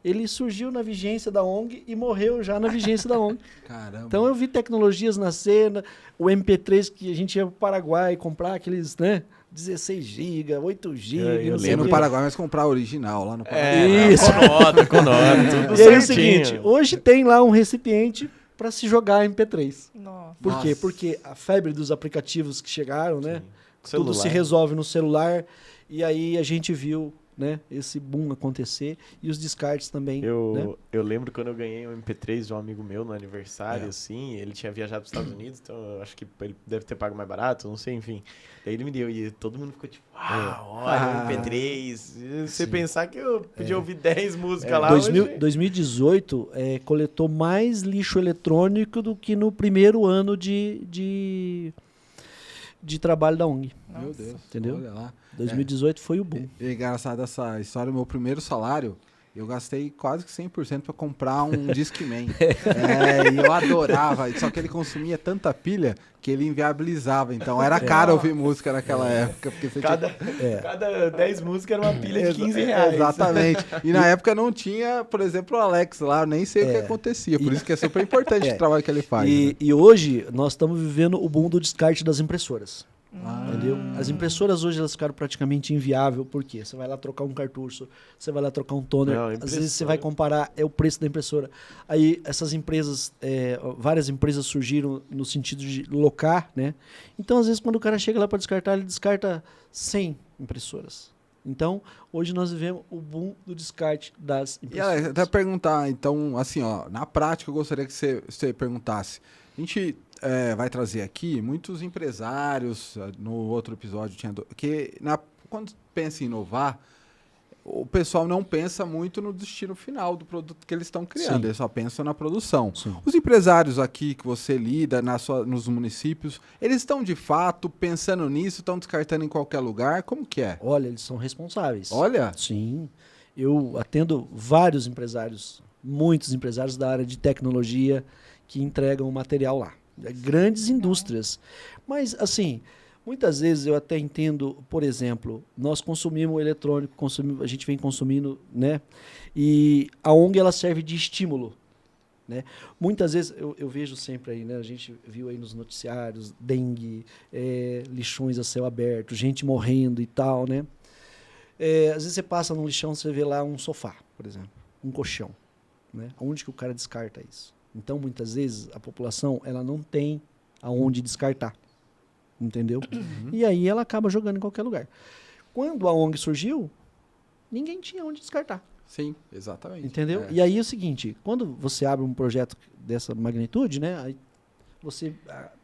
ele surgiu na vigência da ONG e morreu já na vigência da ONG. Caramba. Então eu vi tecnologias nascer, o MP3 que a gente ia para o Paraguai comprar aqueles, né? 16 GB, 8 GB, Eu não sei Ia o no quê. Paraguai, mas comprar original lá no Paraguai. Isso. Com nota, tudo E aí é o certinho. seguinte, hoje tem lá um recipiente para se jogar MP3. Nossa. Por quê? Nossa. Porque a febre dos aplicativos que chegaram, né? Tudo Celular. se resolve no celular. E aí a gente viu, né, esse boom acontecer e os descartes também. né? Eu lembro quando eu ganhei um MP3 de um amigo meu no aniversário, assim, ele tinha viajado para os Estados Unidos, então eu acho que ele deve ter pago mais barato, não sei, enfim. Daí ele me deu e todo mundo ficou tipo, olha, um MP3. E você pensar que eu podia ouvir 10 músicas lá 2018 coletou mais lixo eletrônico do que no primeiro ano de trabalho da ONG. Meu Deus. Entendeu? Olha lá. 2018 foi o boom. É engraçado essa história. O meu primeiro salário, Eu gastei quase que 100% para comprar um Discman. E eu adorava, só que ele consumia tanta pilha que ele inviabilizava. Então era caro ouvir música naquela época. Porque você cada 10 músicas era uma pilha de 15 reais. Exatamente. E na época não tinha, por exemplo, o Alex lá, eu nem sei o que acontecia. Por isso que é super importante o trabalho que ele faz. E hoje nós estamos vivendo o boom do descarte das impressoras. Entendeu? As impressoras hoje elas ficaram praticamente inviáveis. Por quê? Você vai lá trocar um cartucho, você vai lá trocar um toner, às vezes você vai comparar o preço da impressora. Aí essas empresas, várias empresas surgiram no sentido de locar, né? Então às vezes quando o cara chega lá para descartar, ele descarta 100 impressoras. Então hoje nós vivemos o boom do descarte das impressoras. E até perguntar, então, assim, ó, na prática eu gostaria que você perguntasse. A gente vai trazer aqui muitos empresários, no outro episódio tinha que quando pensa em inovar, o pessoal não pensa muito no destino final do produto que eles estão criando, eles só pensam na produção. Sim. Os empresários aqui que você lida nos municípios, eles estão de fato pensando nisso, estão descartando em qualquer lugar? Como que é? Olha, eles são responsáveis. Olha? Sim. Eu atendo vários empresários, muitos empresários da área de tecnologia que entregam material lá. Grandes indústrias. Mas, assim, muitas vezes eu até entendo, por exemplo, nós consumimos eletrônico, a gente vem consumindo, né? E a ONG ela serve de estímulo, né? Muitas vezes, eu vejo sempre aí, né? A gente viu aí nos noticiários, dengue, lixões a céu aberto, gente morrendo e tal, né? Às vezes você passa num lixão, você vê lá um sofá, por exemplo, um colchão, né? Onde que o cara descarta isso? Então, muitas vezes, a população ela não tem aonde descartar, entendeu? Uhum. E aí ela acaba jogando em qualquer lugar. Quando a ONG surgiu, ninguém tinha onde descartar. Sim, exatamente. Entendeu? E aí é o seguinte, quando você abre um projeto dessa magnitude, né? Aí você,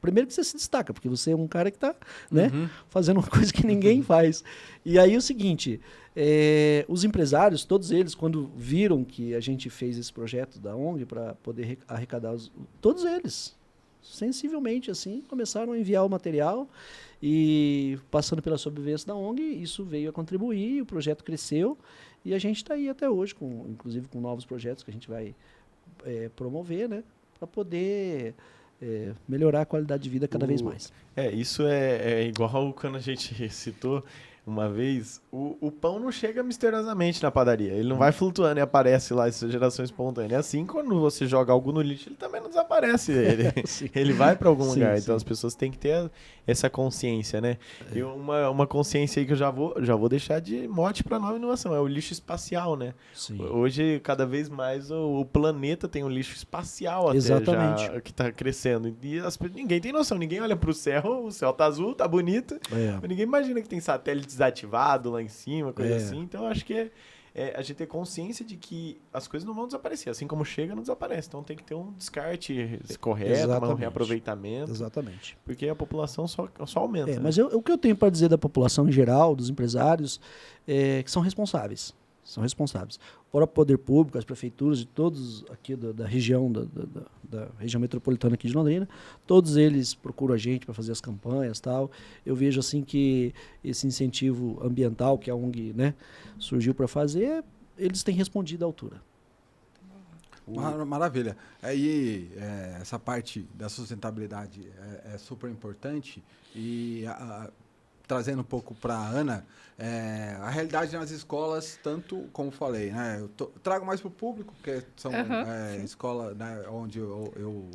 primeiro que você se destaca, porque você é um cara que está, né, fazendo uma coisa que ninguém faz. E aí é o seguinte, os empresários, todos eles, quando viram que a gente fez esse projeto da ONG para poder arrecadar, todos eles, sensivelmente assim, começaram a enviar o material e passando pela sobrevivência da ONG, isso veio a contribuir, o projeto cresceu e a gente está aí até hoje, inclusive com novos projetos que a gente vai promover, né, para poder melhorar a qualidade de vida cada vez mais. Isso é igual quando a gente citou uma vez, o pão não chega misteriosamente na padaria. Ele não vai flutuando e aparece lá, essa geração espontânea. É assim, quando você joga algo no lixo, ele também não desaparece. Ele vai para algum lugar. Então as pessoas têm que ter essa consciência, né? E uma consciência aí que eu já vou deixar de mote para nova inovação. É o lixo espacial, né? Sim. Hoje, cada vez mais, o planeta tem um lixo espacial até já, que está crescendo. E ninguém tem noção. Ninguém olha para o céu tá azul, tá bonito. Mas ninguém imagina que tem satélites desativado lá em cima, coisa assim. Então, acho que a gente ter consciência de que as coisas não vão desaparecer. Assim como chega, não desaparece. Então, tem que ter um descarte correto, um reaproveitamento. Exatamente. Porque a população só aumenta. Né? Mas o que eu tenho para dizer da população em geral, dos empresários, é que são responsáveis. São responsáveis. O próprio poder público, as prefeituras de todos aqui da região, da região metropolitana aqui de Londrina, todos eles procuram a gente para fazer as campanhas e tal. Eu vejo assim que esse incentivo ambiental que a ONG, né, surgiu para fazer, eles têm respondido à altura. Maravilha. Aí, essa parte da sustentabilidade é super importante e trazendo um pouco para a Ana, a realidade nas escolas, tanto como falei, né? Eu trago mais para o público, porque são escola, né, onde eu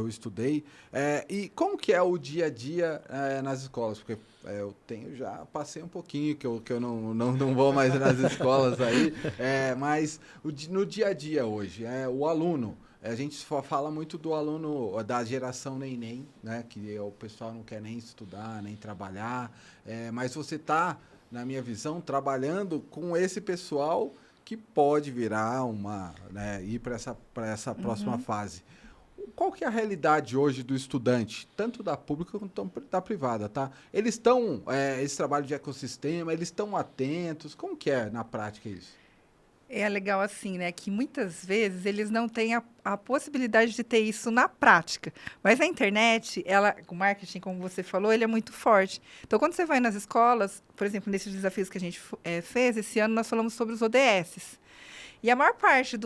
estudei. E como que é o dia a dia nas escolas? Porque eu já passei um pouquinho, que eu não vou mais nas escolas aí, mas no dia a dia hoje, o aluno, a gente fala muito do aluno da geração neném, né? Que o pessoal não quer nem estudar, nem trabalhar. Mas você está, na minha visão, trabalhando com esse pessoal que pode virar ir para essa próxima fase. Qual que é a realidade hoje do estudante, tanto da pública quanto da privada, tá? Eles estão, esse trabalho de ecossistema, eles estão atentos? Como que é na prática isso? É legal assim, né, que muitas vezes eles não têm a possibilidade de ter isso na prática. Mas a internet, o marketing, como você falou, ele é muito forte. Então, quando você vai nas escolas, por exemplo, nesses desafios que a gente fez, esse ano nós falamos sobre os ODSs. E a maior parte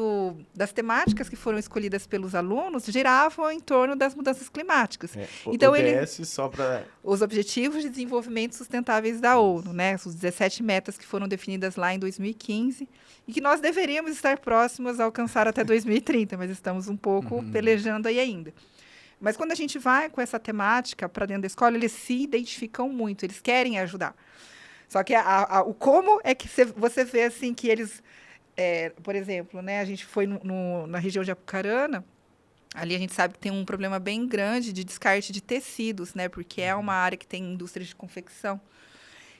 das temáticas que foram escolhidas pelos alunos giravam em torno das mudanças climáticas. Então, só para os Objetivos de Desenvolvimento Sustentáveis da ONU, né? Os 17 metas que foram definidas lá em 2015 e que nós deveríamos estar próximos a alcançar até 2030, mas estamos um pouco pelejando aí ainda. Mas quando a gente vai com essa temática para dentro da escola, eles se identificam muito, eles querem ajudar. Só que o como é que você vê assim que eles... por exemplo, né, a gente foi na região de Apucarana, ali a gente sabe que tem um problema bem grande de descarte de tecidos, né, porque é uma área que tem indústria de confecção.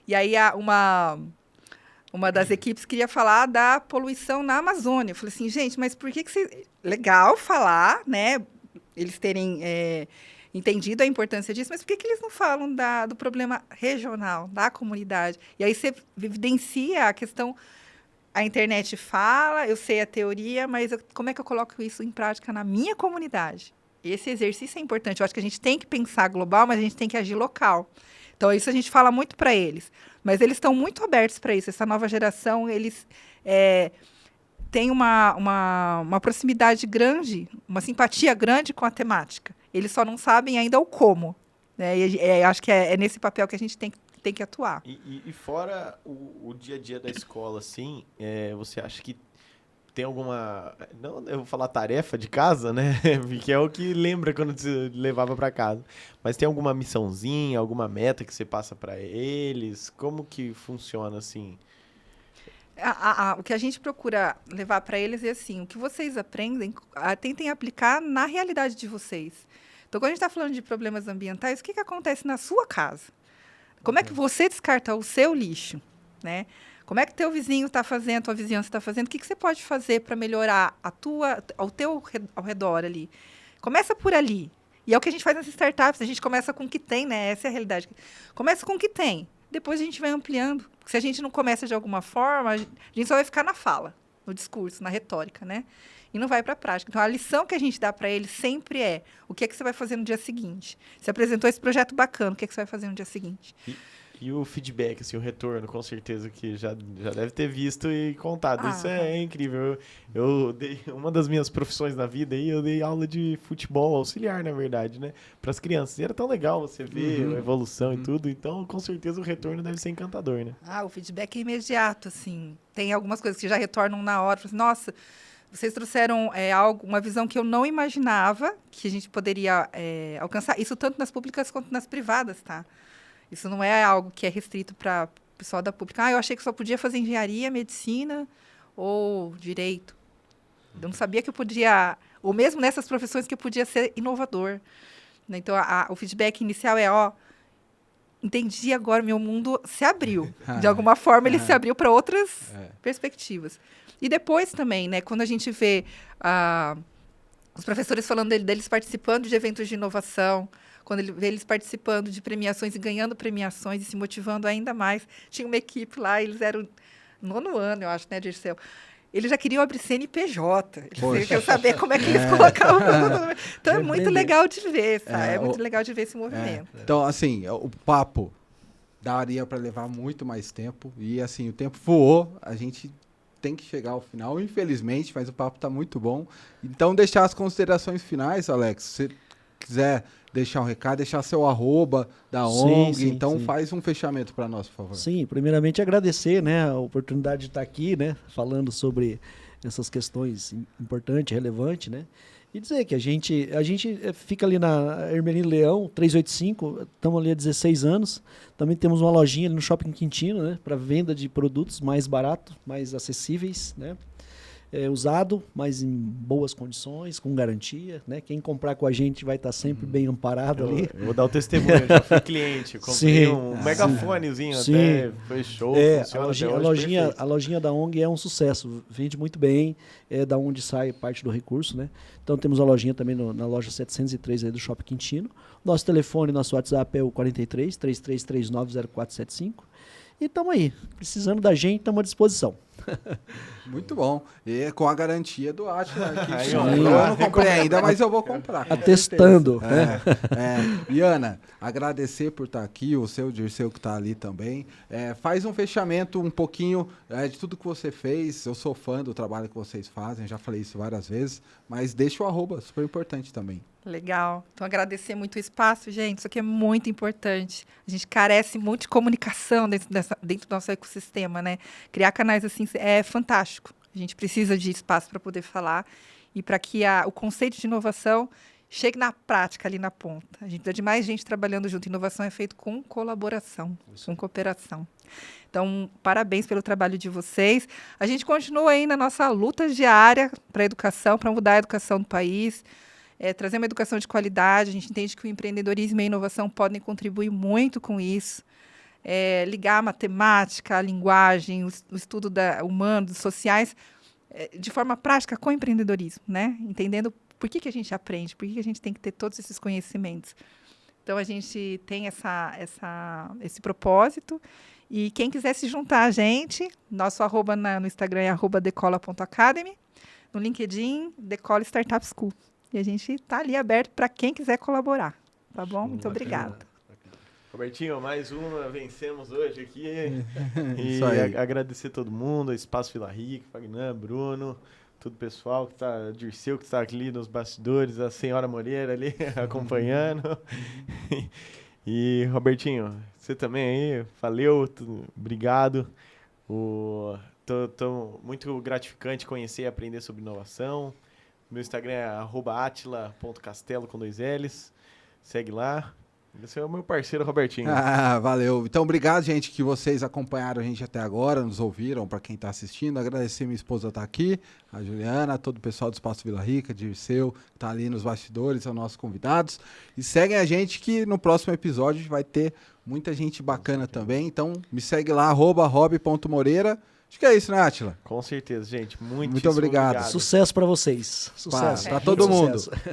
E aí uma das equipes queria falar da poluição na Amazônia. Eu falei assim, gente, mas por que você... Legal falar, né, eles terem entendido a importância disso, mas por que eles não falam do problema regional, da comunidade? E aí você evidencia a questão... A internet fala, eu sei a teoria, mas como é que eu coloco isso em prática na minha comunidade? Esse exercício é importante. Eu acho que a gente tem que pensar global, mas a gente tem que agir local. Então, isso a gente fala muito para eles. Mas eles estão muito abertos para isso. Essa nova geração, eles têm uma proximidade grande, uma simpatia grande com a temática. Eles só não sabem ainda o como. Né? E acho que é nesse papel que a gente tem que atuar. E fora o dia a dia da escola, assim, você acha que tem alguma... Não, eu vou falar tarefa de casa, né? Porque é o que lembra quando você levava para casa. Mas tem alguma missãozinha, alguma meta que você passa para eles? Como que funciona, assim? O que a gente procura levar para eles é assim, o que vocês aprendem, tentem aplicar na realidade de vocês. Então, quando a gente está falando de problemas ambientais, o que acontece na sua casa? Como é que você descarta o seu lixo, né? Como é que teu vizinho está fazendo, tua vizinhança está fazendo? O que você pode fazer para melhorar ao redor ali? Começa por ali. E é o que a gente faz nas startups. A gente começa com o que tem, né? Essa é a realidade. Começa com o que tem. Depois a gente vai ampliando. Porque se a gente não começa de alguma forma, a gente só vai ficar na fala, no discurso, na retórica, né? E não vai para a prática. Então, a lição que a gente dá para eles sempre é o que é que você vai fazer no dia seguinte. Você apresentou esse projeto bacana, o que é que você vai fazer no dia seguinte? E o feedback, assim, o retorno, com certeza que já deve ter visto e contado. Isso é incrível. Eu dei uma das minhas profissões na vida aí, eu dei aula de futebol auxiliar, na verdade, né? Para as crianças. E era tão legal você ver a evolução e tudo. Então, com certeza, o retorno deve ser encantador, né? O feedback é imediato, assim. Tem algumas coisas que já retornam na hora. Assim, nossa, vocês trouxeram uma visão que eu não imaginava que a gente poderia alcançar. Isso tanto nas públicas quanto nas privadas, tá? Isso não é algo que é restrito para o pessoal da pública. Eu achei que só podia fazer engenharia, medicina ou direito. Eu não sabia que eu podia... Ou mesmo nessas profissões que eu podia ser inovador. Né? Então, o feedback inicial é, entendi agora, meu mundo se abriu. De alguma forma, ele se abriu para outras perspectivas. E depois também, né, quando a gente vê os professores falando deles participando de eventos de inovação, quando ele vê eles participando de premiações e ganhando premiações e se motivando ainda mais. Tinha uma equipe lá, eles eram 9º ano, eu acho, né, Dirceu? Eles já queriam abrir CNPJ. Eles queriam saber como é que eles colocavam. Então, é muito legal de ver, sabe? É muito legal de ver esse movimento. Então, assim, o papo daria para levar muito mais tempo. E, assim, o tempo voou. A gente tem que chegar ao final, infelizmente, mas o papo está muito bom. Então, deixar as considerações finais, Alex. Se você quiser deixar um recado, deixar seu @ da ONG, então faz um fechamento para nós, por favor. Sim, primeiramente agradecer, né, a oportunidade de estar aqui, né, falando sobre essas questões importantes, relevantes, né, e dizer que a gente fica ali na Hermelino Leão, 385, estamos ali há 16 anos, também temos uma lojinha ali no Shopping Quintino, né, para venda de produtos mais baratos, mais acessíveis, né, usado, mas em boas condições, com garantia, né? Quem comprar com a gente vai estar sempre bem amparado ali. Eu vou dar o testemunho, eu já fui cliente, eu comprei um megafonezinho até, foi show, funciona a lojinha da ONG é um sucesso, vende muito bem, é da onde sai parte do recurso, né? Então temos a lojinha também na loja 703 aí do Shopping Quintino. Nosso telefone, nosso WhatsApp é o 43 3339 0475. E estamos aí, precisando da gente, estamos à disposição. Muito bom. E com a garantia do Átila. Aí, Eu ó, não comprei ainda, mas eu vou comprar. com Atestando, certeza. E Ana, agradecer por estar aqui, o seu Dirceu que está ali também. Faz um fechamento um pouquinho de tudo que você fez. Eu sou fã do trabalho que vocês fazem, já falei isso várias vezes, mas deixa o @, super importante também. Legal. Então, agradecer muito o espaço, gente. Isso aqui é muito importante. A gente carece muito de comunicação dentro do nosso ecossistema, né? Criar canais assim é fantástico. A gente precisa de espaço para poder falar e para que o conceito de inovação chegue na prática, ali na ponta. A gente precisa de mais gente trabalhando junto. Inovação é feito com colaboração, com cooperação. Então, parabéns pelo trabalho de vocês. A gente continua aí na nossa luta diária para a educação, para mudar a educação do país. Trazer uma educação de qualidade. A gente entende que o empreendedorismo e a inovação podem contribuir muito com isso. Ligar a matemática, a linguagem, o estudo humano, dos sociais, de forma prática com o empreendedorismo, né? Entendendo por que a gente aprende, por que a gente tem que ter todos esses conhecimentos. Então, a gente tem esse propósito. E quem quiser se juntar a gente, nosso @ no Instagram é @decola.academy, no LinkedIn, Decola Startup School. E a gente está ali aberto para quem quiser colaborar. Tá bom? Muito obrigada. Robertinho, mais uma, vencemos hoje aqui. E Isso aí. agradecer todo mundo, Espaço Vila Rica, Fagnan, Bruno, todo o pessoal que está, Dirceu que está ali nos bastidores, a senhora Moreira ali acompanhando. E, Robertinho, você também aí, valeu, obrigado. Tô muito gratificante conhecer e aprender sobre inovação. Meu Instagram é @atila.castelo com 2 L's. Segue lá. Esse é o meu parceiro, Robertinho. Valeu. Então, obrigado, gente, que vocês acompanharam a gente até agora, nos ouviram, para quem está assistindo. Agradecer minha esposa estar aqui, a Juliana, todo o pessoal do Espaço Vila Rica, Dirceu, que está ali nos bastidores, são nossos convidados. E seguem a gente que no próximo episódio vai ter muita gente bacana também. Então, me segue lá, @rob.moreira. Acho que é isso, né, Átila? Com certeza, gente. Muito obrigado. Sucesso para vocês. Sucesso. Para todo mundo. Sucesso.